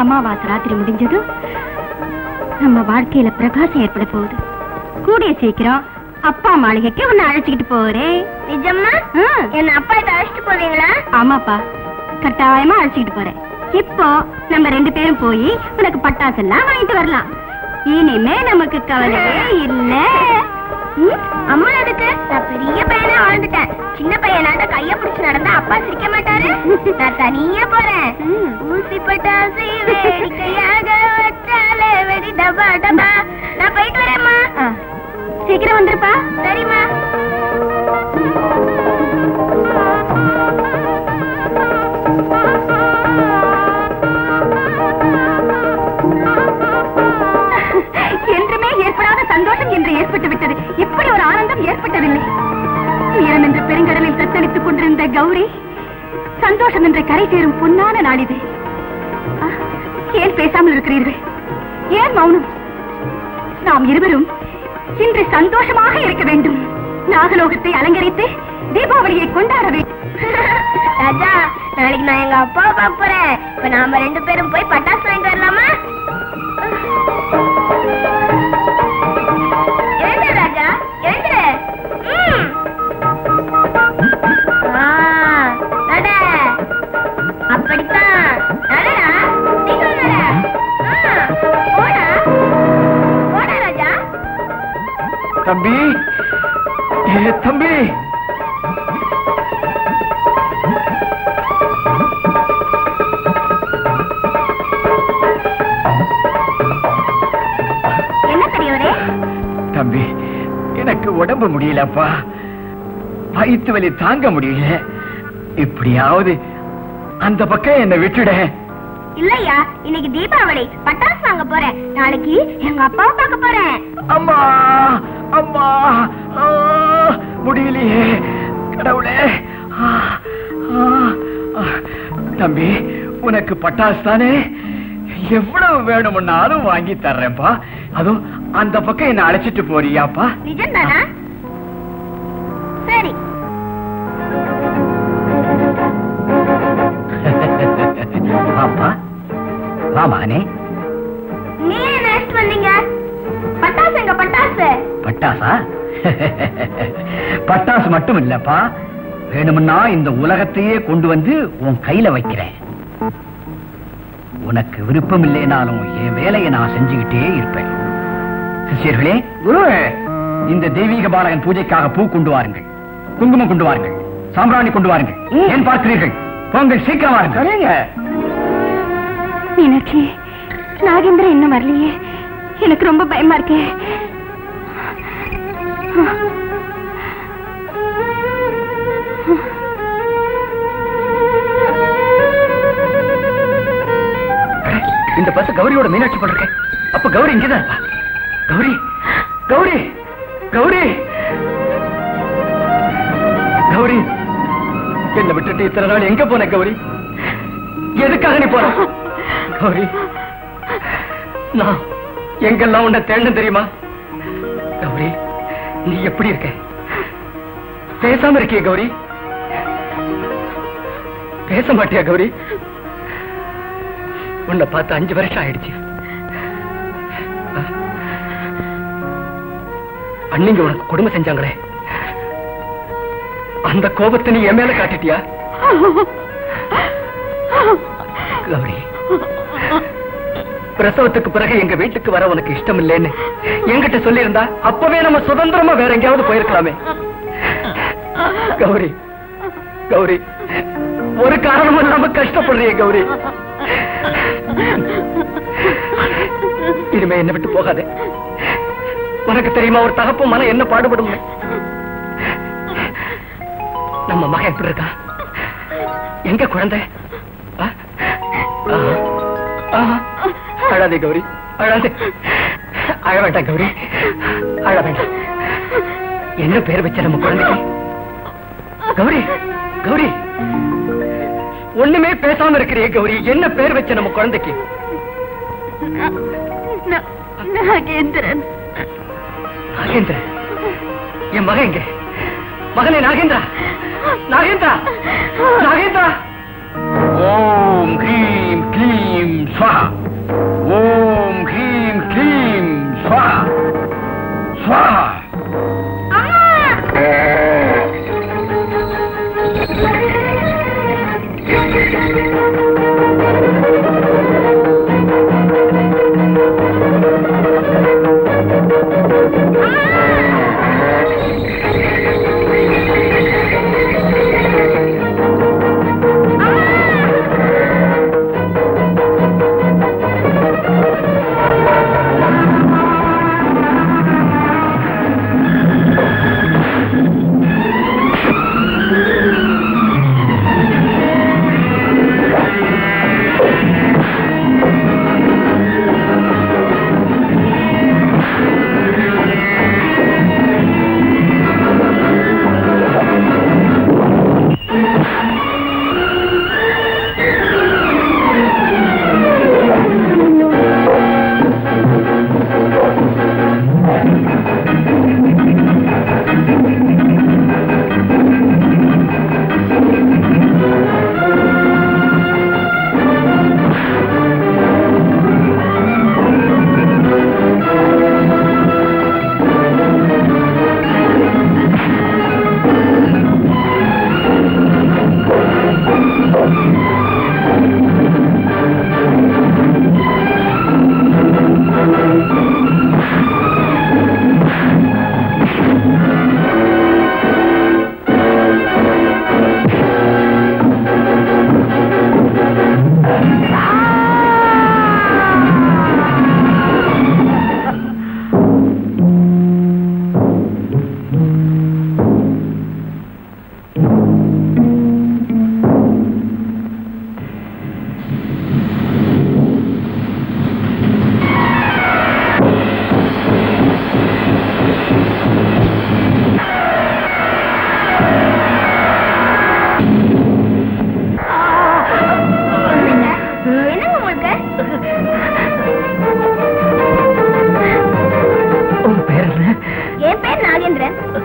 அமாவாசை ராத்திரி முடிஞ்சதும் நம்ம வாழ்க்கையில பிரகாசம் ஏற்பட போகுது. கூடிய சீக்கிரம் அப்பா மாளிகைக்கு உன்னை அழைச்சிக்கிட்டு போறேன். நிஜமா? என்ன அப்பா இதை அழைச்சிட்டு போவீங்களா? ஆமாப்பா, கட்டாயமா அழைச்சிக்கிட்டு போறேன். இப்போ நம்ம 2 பேரும் போய் உனக்கு பட்டாசு எல்லாம் வாங்கிட்டு வரலாம். இனிமே நமக்கு கவலையே இல்ல. அம்மா எதுக்கு? நான் பெரிய பையனா வாழ்ந்துட்டேன். சின்ன பையனாட்ட கைய பிடிச்சு நடந்தா அப்பா சிரிக்க மாட்டாரு. நான் தனியா போறேன். ஊசி பட்டாசு வேடிக்கையாக வச்சாலே வெடி டபா டபா. நான் போயிட்டு வரேம்மா. சீக்கிரம் வந்துருப்பா. சரிம்மா. என்றுமே ஏற்படாத சந்தோஷம் என்று ஏற்பட்டு விட்டது. இப்படி ஒரு ஆனந்தம் ஏற்பட்டதில்லை. உயரம் என்ற பெருங்கடலில் தத்தளித்துக் கொண்டிருந்த கௌரி சந்தோஷம் என்ற கரை சேரும் பொன்னான நாளிது. ஏன் பேசாமல் இருக்கிறீர்கள்? ஏன் மௌனம்? நாம் இருவரும் இன்று சந்தோஷமாக இருக்க வேண்டும். நாகலோகத்தை அலங்கரித்து தீபாவளியை கொண்டாட வேண்டும். ராஜா, நாளைக்கு நான் எங்க அப்பாவை பார்க்க போறேன். இப்ப நாம 2 பேரும் போய் பட்டாசு வாங்கிட்டு வரலாமா? எழுந்து ராஜா, எழுந்து. நட. அப்படித்தான். நடடா, சீக்கிரம் நட. போடா, போடா ராஜா. தம்பி, தம்பி, என்ன பெரியவரே? தம்பி, எனக்கு உடம்பு முடியலப்பா. வயிற்று வலி தாங்க முடியல. இப்படியாவது அந்த பக்கம் என்ன விட்டுட. இல்லையா, இன்னைக்கு தீபாவளி, பட்டாசு வாங்க போறேன். நாளைக்கு எங்க அப்பாவை பார்க்க போறேன். அம்மா, அம்மா, முடியலையே கடவுளே. தம்பி, உனக்கு பட்டாசு தானே? எவ்வளவு வேணும்னாலும் வாங்கி தர்றேன்ப்பா. அதுவும் அந்த பக்கம் என்ன அழைச்சிட்டு போறியாப்பா? நிஜம்தானா? சரி. அப்பா, மாமானே, நீ என்ன எடுத்து வந்தீங்க? பட்டாசு எங்க? பட்டாசு? பட்டாசா? பட்டாசு மட்டும் இல்லப்பா, வேணும்னா இந்த உலகத்தையே கொண்டு வந்து உன் கையில வைக்கிறேன். உனக்கு விருப்பம் இல்லைனாலும் என் வேலையை நான் செஞ்சுக்கிட்டே இருப்பேன். சிஷ்யர்களே, குருவே, இந்த தெய்வீக பாலகன் பூஜைக்காக பூ கொண்டு வாருங்கள், குங்குமம் கொண்டு வாருங்கள், சாம்பிராணி கொண்டு வாருங்கள். ஏன் பார்க்கிறீர்கள்? போங்கள், சீக்கிரம் வாருங்கள். மீனாட்சி, நாகேந்திரன் இன்னும் வரலையே. எனக்கு ரொம்ப பயமா இருக்கே. இந்த பஸ் கௌரியோட மீனாட்சி போட்டிருக்கேன். அப்ப கௌரி இங்கதான். கௌரி, கௌரி, கௌரி, கௌரி, என்ன விட்டுட்டு இத்தனை நாள் எங்க போன கௌரி? எதுக்காக நீ போற கௌரி? நான் எங்கெல்லாம் உன்னை தேடணும் தெரியுமா கௌரி? நீ எப்படி இருக்க? பேசாம இருக்கிய கௌரி? பேச மாட்டியா கௌரி? உன்னை பார்த்து 5 வருஷம் ஆயிடுச்சு. அன்னிங்க உனக்கு கொடுமை செஞ்சாங்களே, அந்த கோபத்தை நீ என் மேல காட்டிட்டியா கௌரி? பிரசவத்துக்கு பிறகு எங்க வீட்டுக்கு வர உனக்கு இஷ்டம் இல்லைன்னு என்கிட்ட சொல்லி இருந்தா அப்பவே நம்ம சுதந்திரமா வேற எங்கேயாவது போயிருக்கலாமே. கௌரி, கௌரி, ஒரு காரணம் இல்லாம கஷ்டப்படுறிய கௌரி. இனிமே என்ன விட்டு போகாதே. உனக்கு தெரியுமா ஒரு தகப்பு மனம் என்ன பாடுபடும்? நம்ம மகன் எப்படி இருக்கா? எங்க குழந்தை? அழாதே கௌரி, அழாதே. அழ வேண்டாம் கௌரி, அழ வேண்டாம். என்ன பேர் வச்ச நம்ம குழந்தைக்கு? கௌரி, கௌரி, ஒண்ணுமே பேசாம இருக்கிறியே கௌரி, என்ன பேர் வச்ச நம்ம குழந்தைக்கு? நாகேந்திரன். நாகேந்திரன்? என் மகன் எங்க? மகனே நாகேந்திரா, நாகேந்திரா, நாகேந்திரா. ஓம் ஹ்ரீம் க்ளீம் ஸ்வாஹா, ஓம் ஹ்ரீம் க்ளீம் ஸ்வாஹா, ஸ்வாஹா.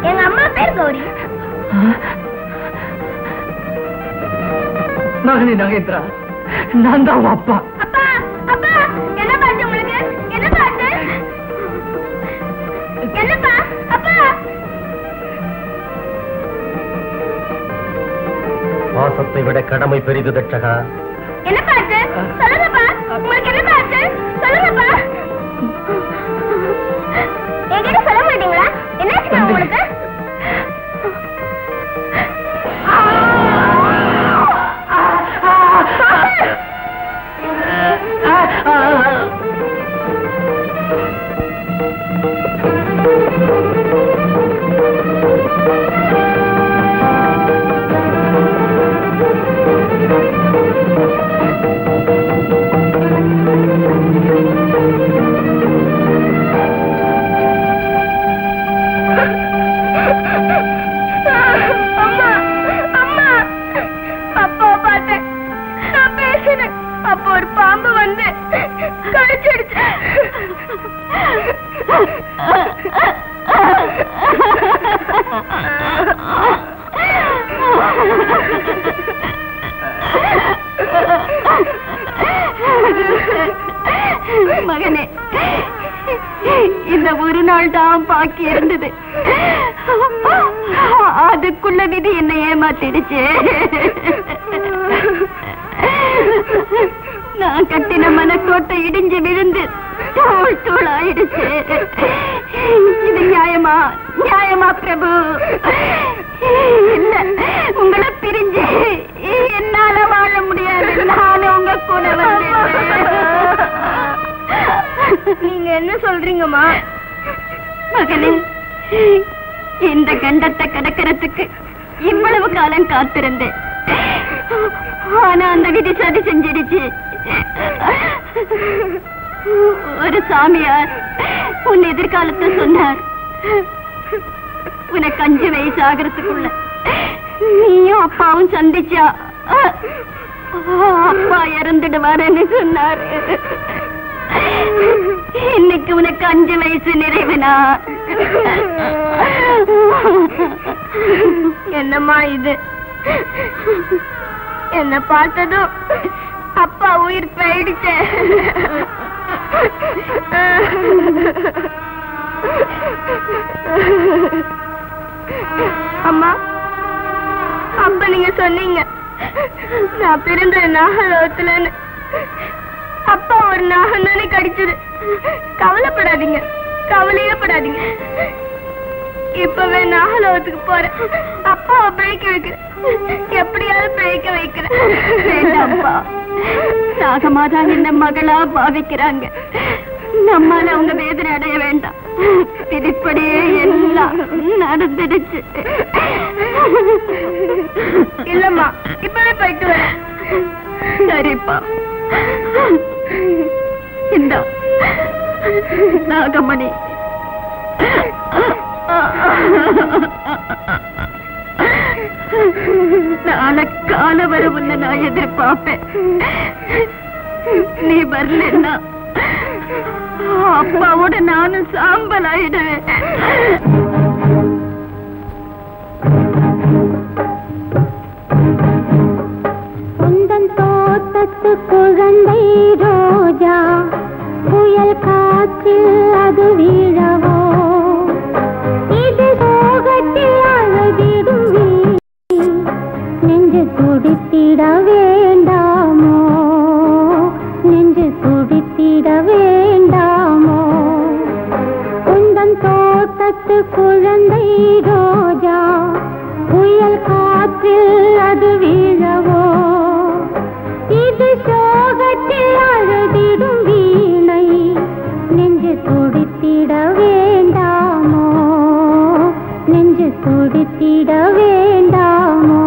எங்க அம்மா பேர் கௌரி. மகனே நாகேந்திரா, நான் தான் உன் அப்பா. அப்பா அப்பா, என்ன பாட்டு உங்களுக்கு? என்ன பாட்டு? என்னப்பா அப்பா? பாசத்தை விட கடமை பெரிது தட்சகா. என்ன பாட்டு? சொல்லுங்கப்பா, உங்களுக்கு என்ன பாட்டு? சொல்லுங்கப்பா. என்கிட்ட சொல்ல மாட்டீங்களா? என்னாச்சுங்க உங்களுக்கு? அப்போ ஒரு பாம்பு வந்து கடிச்சிடுச்சு. மகனே, இந்த ஒரு நாள் தான் பாக்கி இருந்தது. அதுக்குள்ள விதி என்ன ஏமாத்திடுச்சு. நான் கட்டின மனக்கோட்டை இடிஞ்சு விழுந்து தூள் தூள் ஆயிடுச்சு. இது நியாயமா? நியாயமா பிரபு? இல்ல, உங்களை பிரிஞ்சு என்னால வாழ முடியாது. நானும் உங்க கூட நீங்க என்ன சொல்றீங்கம்மா? மகனே, இந்த கண்டத்தை கடக்கிறதுக்கு இவ்வளவு காலம் காத்திருந்தேன். ஆனா அந்த விதி சதி செஞ்சிடுச்சு. ஒரு சாமியார் உன் எதிர்காலத்தை சொன்னார். உனக்கு 5 வயசு ஆகிறதுக்குள்ள நீயும் அப்பாவும் சந்திச்சா அப்பா இறந்துடுவாருன்னு சொன்னார். இன்னைக்கு உனக்கு 5 வயசு நிறைவுனா. என்னம்மா இது? என்ன பார்த்ததும் அப்பா உயிர் போயிடுச்சு. அம்மா, அப்ப நீங்க சொன்னீங்க நான் பிறந்த நாகலோகத்துலன்னு. அப்பா ஒரு நாகம் தானே கடிச்சது. கவலைப்படாதீங்க, கவலையே படாதீங்க. இப்பவே நாகலோகத்துக்கு போறேன். அப்பாவை பிழைக்க வைக்கிறேன். எப்படியாவது பிழைக்க வைக்கிறேன். வேண்டாம்ப்பா, நாகமாதான் என்ன மகளா பாவிக்கிறாங்க. நம்மால அவங்க வேதனை அடைய வேண்டாம். இதுபடியே எல்லாம் நடந்துடுச்சு. இல்லம்மா, இப்பவே போயிட்டு வரேன். சரிப்பா, இந்த நாகமணி நாளை கால வர உன்னை நான் எதிர்பார்ப்பேன். நீ வரலன்னா அப்பாவோட நானும் சாம்பல் ஆயிடுவேன். உந்தன் தோட்டத்து குழந்தை ரோஜா, புயல் காற்றில் அது வீழவோ, இது சோகத்தில் அழுதிடும் நெஞ்சு துடித்திட வேண்டாமோ, நெஞ்சு துடித்திட வேண்டாமோ. உந்தன் தோட்டத்து குழந்தை ரோஜா, புயல் காற்றில் அது வீழவோ, இது சோகத்தில் அழுதிடும் வீணை நெஞ்சு துடித்திட வேண்டாமோ, நெஞ்சு துடித்திட வேண்டாமோ.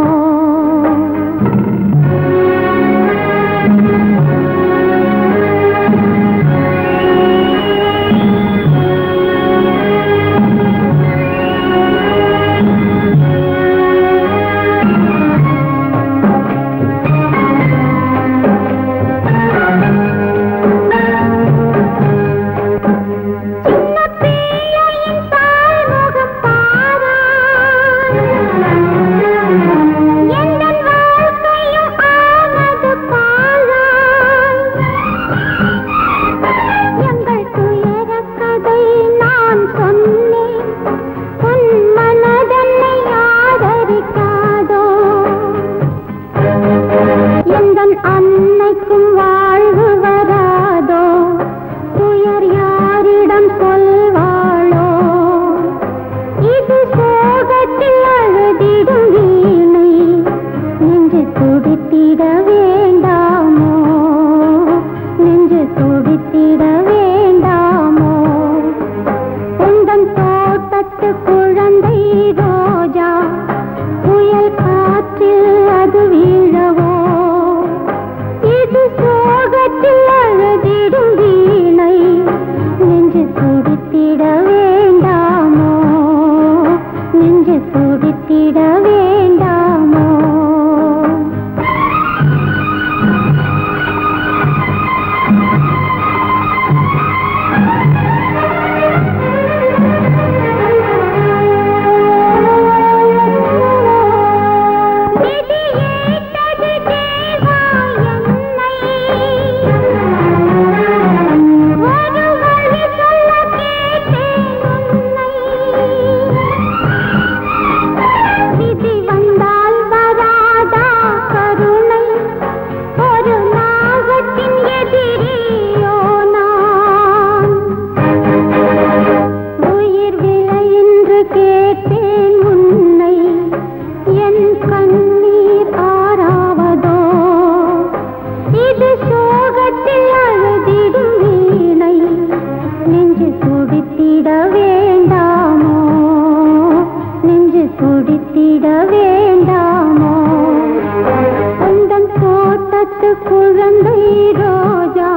குழந்தை ரோஜா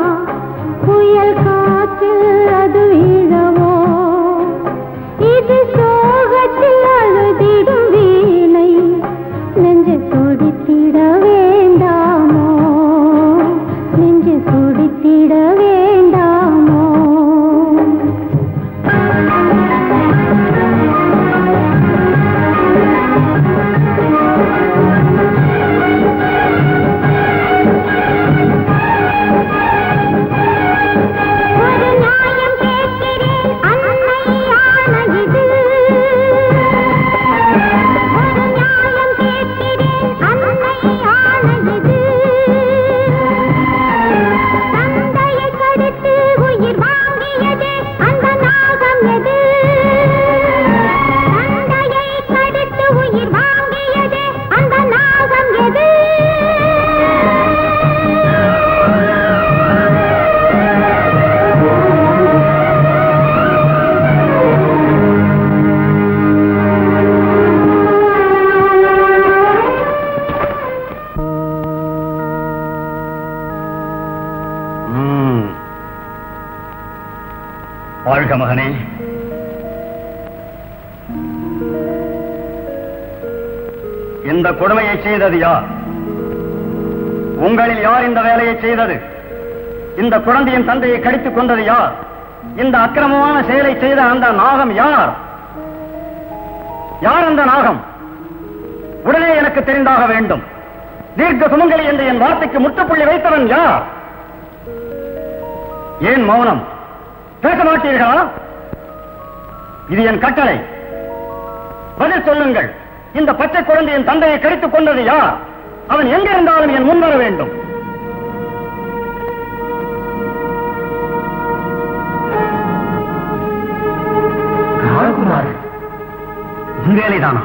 புயல் காற்று அது வீழவோ இது சோகத்தில் அழுதிடும் வீணை நெஞ்சு துடித்திட வேண்டாமோ நெஞ்சு துடித்திட வேண்டாமோ வாழ்க மகனே. இந்த கொடுமையை செய்தது யார்? உங்களில் யார் இந்த வேலையை செய்தது? இந்த குழந்தையின் தந்தையை கடித்துக் கொண்டது யார்? இந்த அக்கிரமமான செயலை செய்த அந்த நாகம் யார்? யார் அந்த நாகம்? உடனே எனக்கு தெரிந்தாக வேண்டும். தீர்க்க சுமங்கலி என்று என் வார்த்தைக்கு முற்றுப்புள்ளி வைத்தவன் யார்? ஏன் மௌனம்? பேச மாட்டீர்களா? இது என் கட்டளை. பதில் சொல்லுங்கள். இந்த பச்சை குழந்தையின் தந்தையை கடித்துக் கொண்டது யார்? அவன் எங்கிருந்தாலும் என் முன் வர வேண்டும். உன் வேலைதானா?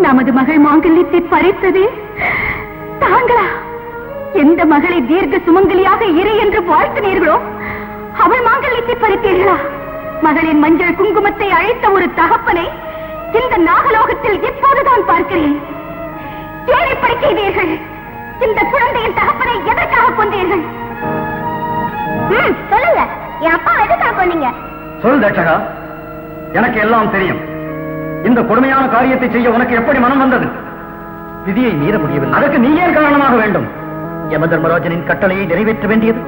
நமது மகள் மாங்கல்யத்தை பறித்தது தாங்களா? எந்த மகளை தீர்க்க சுமங்கலியாக இரு என்று வாழ்த்தினீர்களோ அவள் மாங்கல்யத்தை பறித்தீர்களா? மகளின் மஞ்சள் குங்குமத்தை அழைத்த ஒரு தகப்பனை இந்த நாகலோகத்தில் இப்போதுதான் பார்க்கிறேன். ஏன் இப்படி செய்தீர்கள்? இந்த குழந்தையின் தகப்பனை எதற்காக கொண்டீர்கள்? சொல்லுங்க, என் அப்பா எதுக்காக கொண்டீங்க? சொல் தட்சகா, எனக்கு எல்லாம் தெரியும். இந்த கொடுமையான காரியத்தை செய்ய உனக்கு எப்படி மனம் வந்தது? விதியை மீற முடியவில்லை. அதற்கு நீ ஏன் காரணமாக வேண்டும்? யமதர்மராஜனின் கட்டளையை நிறைவேற்ற வேண்டியது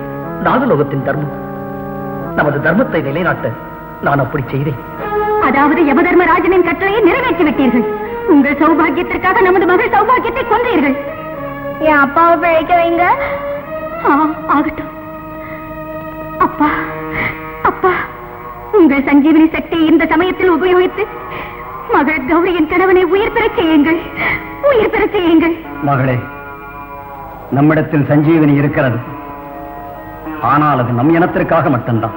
நாகலோகத்தின் தர்மம். நமது தர்மத்தை நிலைநாட்ட நான் அப்படி செய்தேன். அதாவது யமதர்மராஜனின் கட்டளையை நிறைவேற்றி விட்டீர்கள். உங்கள் சௌபாகியத்திற்காக நமது மகள் சௌபாகியத்தை கொன்றீர்கள். என் அப்பாவை பிழைக்க வைங்க. ஆகட்டும். அப்பா, அப்பா, உங்கள் சஞ்சீவனி சக்தியை இந்த சமயத்தில் உபயோகித்து மகள் கௌரியின் கணவனை உயிர் பெறச் செய்யுங்கள். உயிர் பெறச் செய்யுங்கள். மகளே, நம்மிடத்தில் சஞ்சீவனி இருக்கிறது. ஆனால் அது நம் இனத்திற்காக மட்டும்தான்.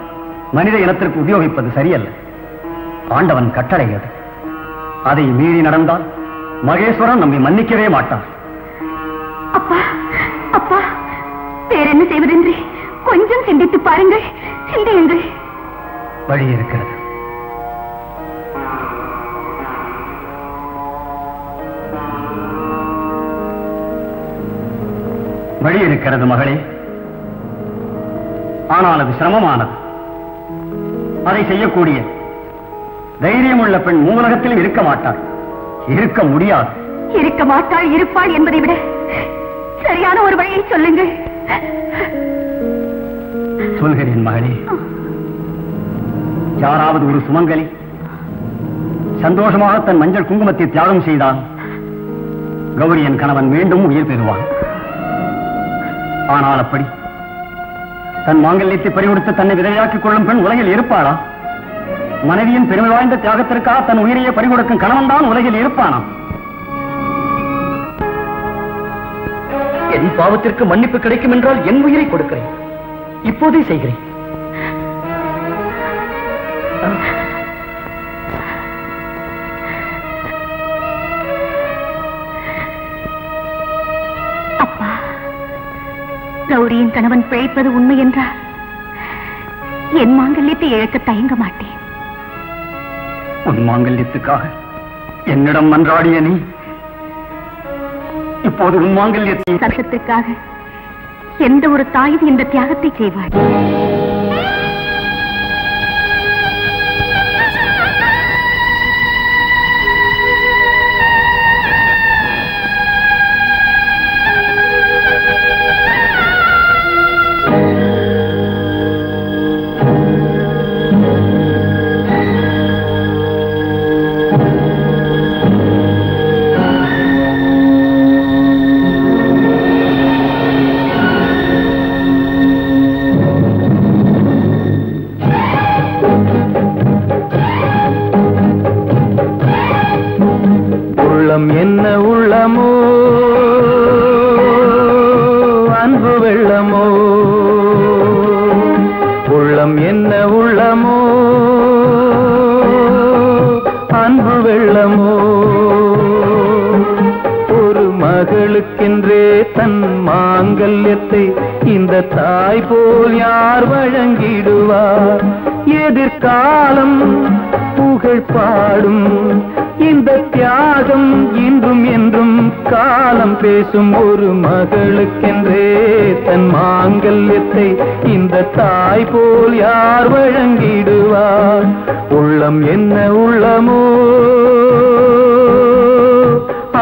மனித இனத்திற்கு உபயோகிப்பது சரியல்ல. ஆண்டவன் கட்டளை அது. அதை மீறி நடந்தால் மகேஸ்வரன் நம்மை மன்னிக்கவே மாட்டார். அப்பா, அப்பா, வேறென்ன செய்வதென்று கொஞ்சம் சிந்தித்து பாருங்கள். சிந்தியுங்கள். வழி இருக்கிறது. வழி இருக்கிறது மகளே. ஆனால் அது சிரமமானது. அதை செய்யக்கூடிய தைரியமுள்ள பெண் மூலகத்திலும் இருக்க மாட்டாள். இருக்க முடியாது. இருக்க மாட்டாள், இருப்பாள் என்பதை விட சரியான ஒரு வழியை சொல்லுங்கள். சொல்கிறேன் மகளே. யாராவது ஒரு சுமங்கலி சந்தோஷமாக தன் மஞ்சள் குங்குமத்தை தியாகம் செய்தால் கௌரியின் கணவன் மீண்டும் உயிர் பெறுவான். ஆனால் அப்படி தன் மாங்கல்யத்தை பறிகொடுத்து தன்னை விதையாக்கிக் கொள்ளும் பெண் உலகில் இருப்பாளா? மனைவியின் பெருமை வாய்ந்த தியாகத்திற்காக தன் உயிரையே பறிகொடுக்கும் கணவன் தான் உலகில் இருப்பானா? என் பாவத்திற்கு மன்னிப்பு கிடைக்கும் என்றால் என் உயிரை கொடுக்கிறேன். இப்போதே செய்கிறேன். அப்பா, கௌரியின் கணவன் பிழைப்பது உண்மை என்றால் என் மாங்கல்யத்தை இழக்க தயங்க மாட்டேன். உன் மாங்கல்யத்துக்காக என்னிடம் மன்றாடிய நீ இப்போது உன் மாங்கல்யத்தை சந்தோஷத்துக்காக எந்த ஒரு தாயும் இந்த தியாகத்தை செய்வாள். என்ன உள்ளமோ அன்பு வெள்ளமோ, உள்ளம் என்ன உள்ளமோ அன்பு வெள்ளமோ, ஒரு மகளுக்கென்றே தன் மாங்கல்யத்தை இந்த தாய் போல் யார் வழங்கிடுவார்? எதிர்காலம் புகழ் பாடும் இந்த தியாகம் இன்றும் என்றும் காலம் பேசும். ஒரு மகளுக்கென்றே தன் மாங்கல்யத்தை இந்த தாய் போல் யார் வழங்கிடுவார்? உள்ளம் என்ன உள்ளமோ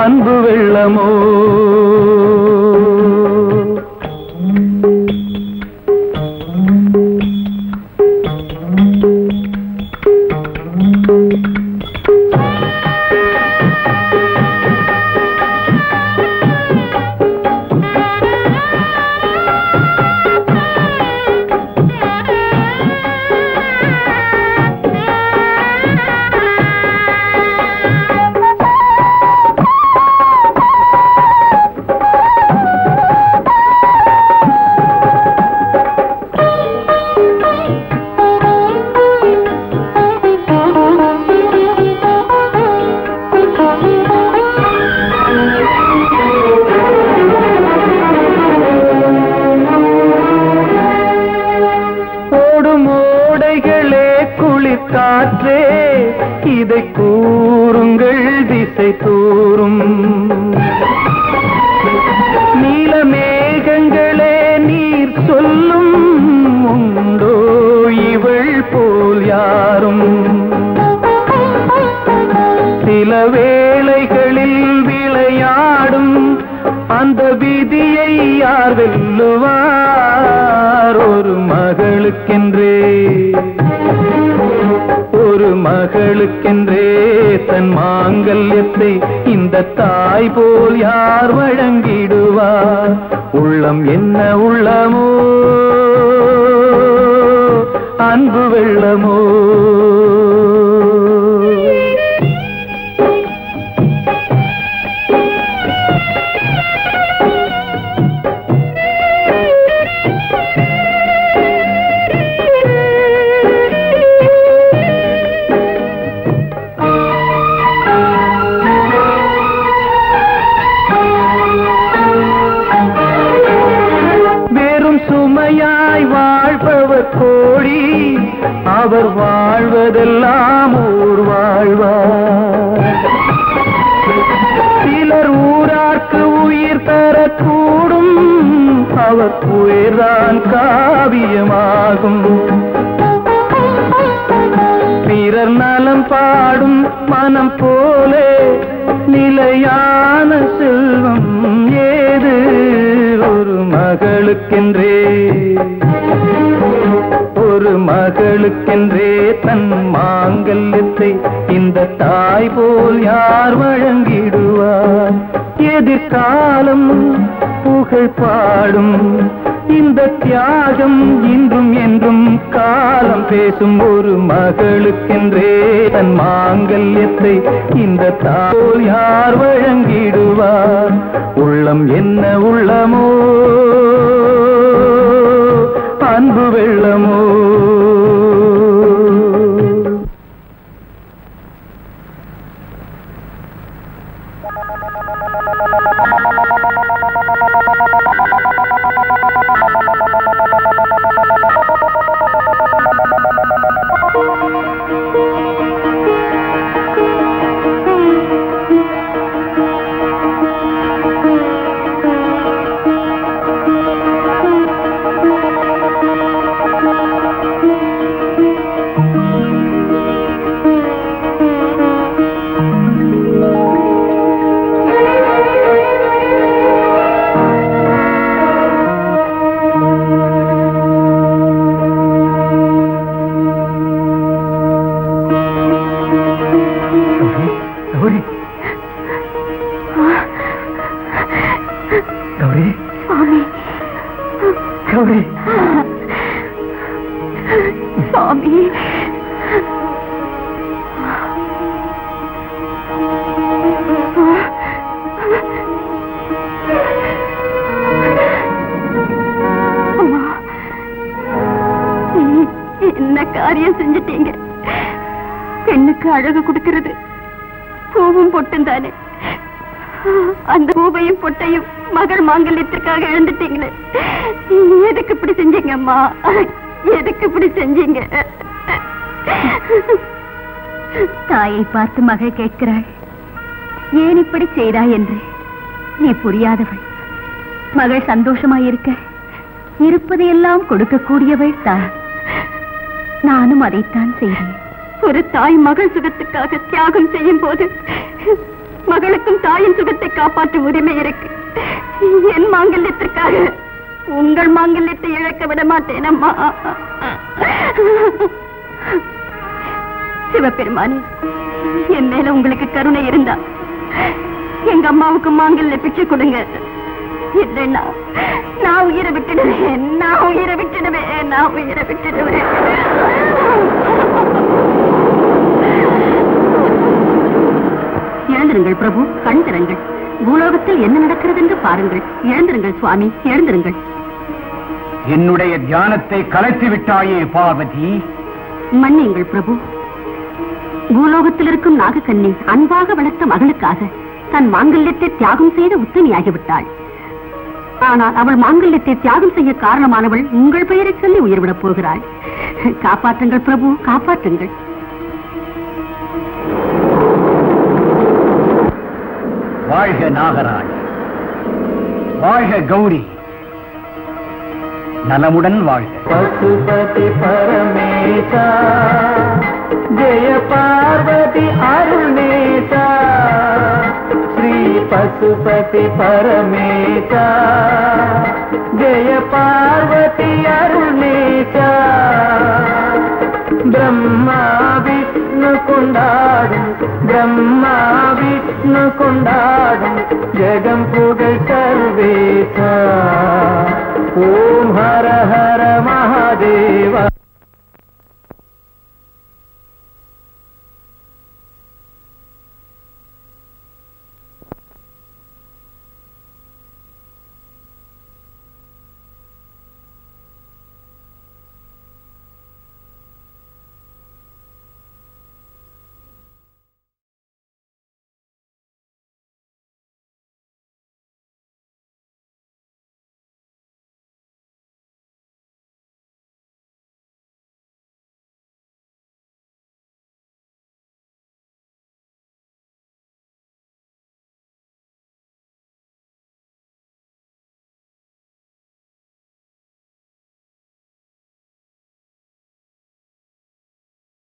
அன்பு வெள்ளமோ. காற்றே இதை கூறுங்கள் திசை தூரும். நீல மேகங்களே நீர் சொல்லும் உண்டோ இவள் போல் யாரும்? சில வேளைகளில் விளையாடும் அந்த விதியை யார் வெல்லுவார்? ஒரு மகளுக்கென்றே ஒரு மகளுக்கென்றே தன் மாங்கல்யத்தை இந்த தாய் போல் யார் வழங்கிடுவார்? உள்ளம் என்ன உள்ளமோ அன்பு வெள்ளமோ. சுமையாய் வாழ்பவர் கோடி, அவர் வாழ்வதெல்லாம் ஊர் வாழ்வார். சிலர் ஊரார்க்கு உயிர் தரக்கூடும், அவர் உயிர்தான் காவியமாகும். பிறர் நலம் பாடும் மனம் போலே நிலையான செல்வம் ஏது? ஒரு மகளுக்கென்றே ஒரு மகளுக்கென்றே தன் மாங்கல்யத்தை இந்த தாய் போல் யார் வழங்கிடுவார்? எதிர்காலம் புகழ் பாடும் இந்த தியாகம் இன்றும் என்றும் காலம் பேசும். ஒரு மகளுக்கென்றே தன் மாங்கல்யத்தை இந்த தாய் போல் யார் வழங்கிடுவார்? உள்ளம் என்ன உள்ளமோ அன்பு வெள்ளமோ. சுவாமி, என்ன காரியம் செஞ்சிட்டீங்க? பெண்ணுக்கு அழகு கொடுக்கிறது பூவும் பொட்டும் தானே. அந்த பூவையும் பொட்டையும் மகள் மாங்கல்யத்திற்காக எழுந்துட்டீங்களே. எதுக்கு இப்படி செஞ்சீங்க அம்மா? எதுக்கு இப்படி செஞ்சீங்க? தாயை பார்த்து மகள் கேட்கிறாள், ஏன் இப்படி செய்தாய் என்று. நீ புரியாதவள். மகள் சந்தோஷமாயிருக்க இருப்பதையெல்லாம் கொடுக்கக்கூடியவள் தான். நானும் அதைத்தான் செய்தேன். ஒரு தாய் மகள் சுகத்துக்காக தியாகம் செய்யும் போது மகளுக்கும் தாயின் சுகத்தை காப்பாற்றும் உரிமை இருக்கு. என் மாங்கல்யத்திற்காக உங்கள் மாங்கல்யத்தை இழக்க விட மாட்டேன் அம்மா. சிவபெருமானே, என் மேல உங்களுக்கு கருணை இருந்தா எங்க அம்மாவுக்கு மாங்கல்ய பிச்சை கொடுங்க. இல்லைன்னா நான் உயிரை விட்டுடுவேன். நான் உயிரை விட்டுடுவேன். நான் உயிரை விட்டுடுவேன். எழுந்திருங்கள் பிரபு, கண் திறங்கள். பூலோகத்தில் என்ன நடக்கிறது என்று பாருங்கள். எழுந்திருங்கள் சுவாமி, எழுந்திருங்கள். என்னுடைய தியானத்தை கலைத்து விட்டாயே பார்வதி. மன்னியுங்கள் பிரபு. பூலோகத்தில் இருக்கும் நாகக்கண்ணி அன்பாக வளர்த்த மகளுக்காக தன் மாங்கல்யத்தை தியாகம் செய்த உத்தமியாகிவிட்டாள். ஆனால் அவள் மாங்கல்யத்தை தியாகம் செய்ய காரணமானவள் உங்கள் பெயரை சொல்லி உயிர்விடப் போகிறாள். காப்பாற்றுங்கள் பிரபு, காப்பாற்றுங்கள். வாழ்க நாகராஜ், வாழ்க கௌரி, நலமுடன் வாழ்க. பசுபதி பரமேசா, ஜெய பார்வதி அருள்நேசா. ஸ்ரீ பசுபதி பரமேசா, ஜெய பார்வதி அருள்நேசா. பிரம்மா விஷ்ணு கொண்டாடும், பிரம்மா விஷ்ணு கொண்டாடும் ஜெகம் புகழ் சர்வேசா. ஓம் ஹர ஹர மகாதேவா.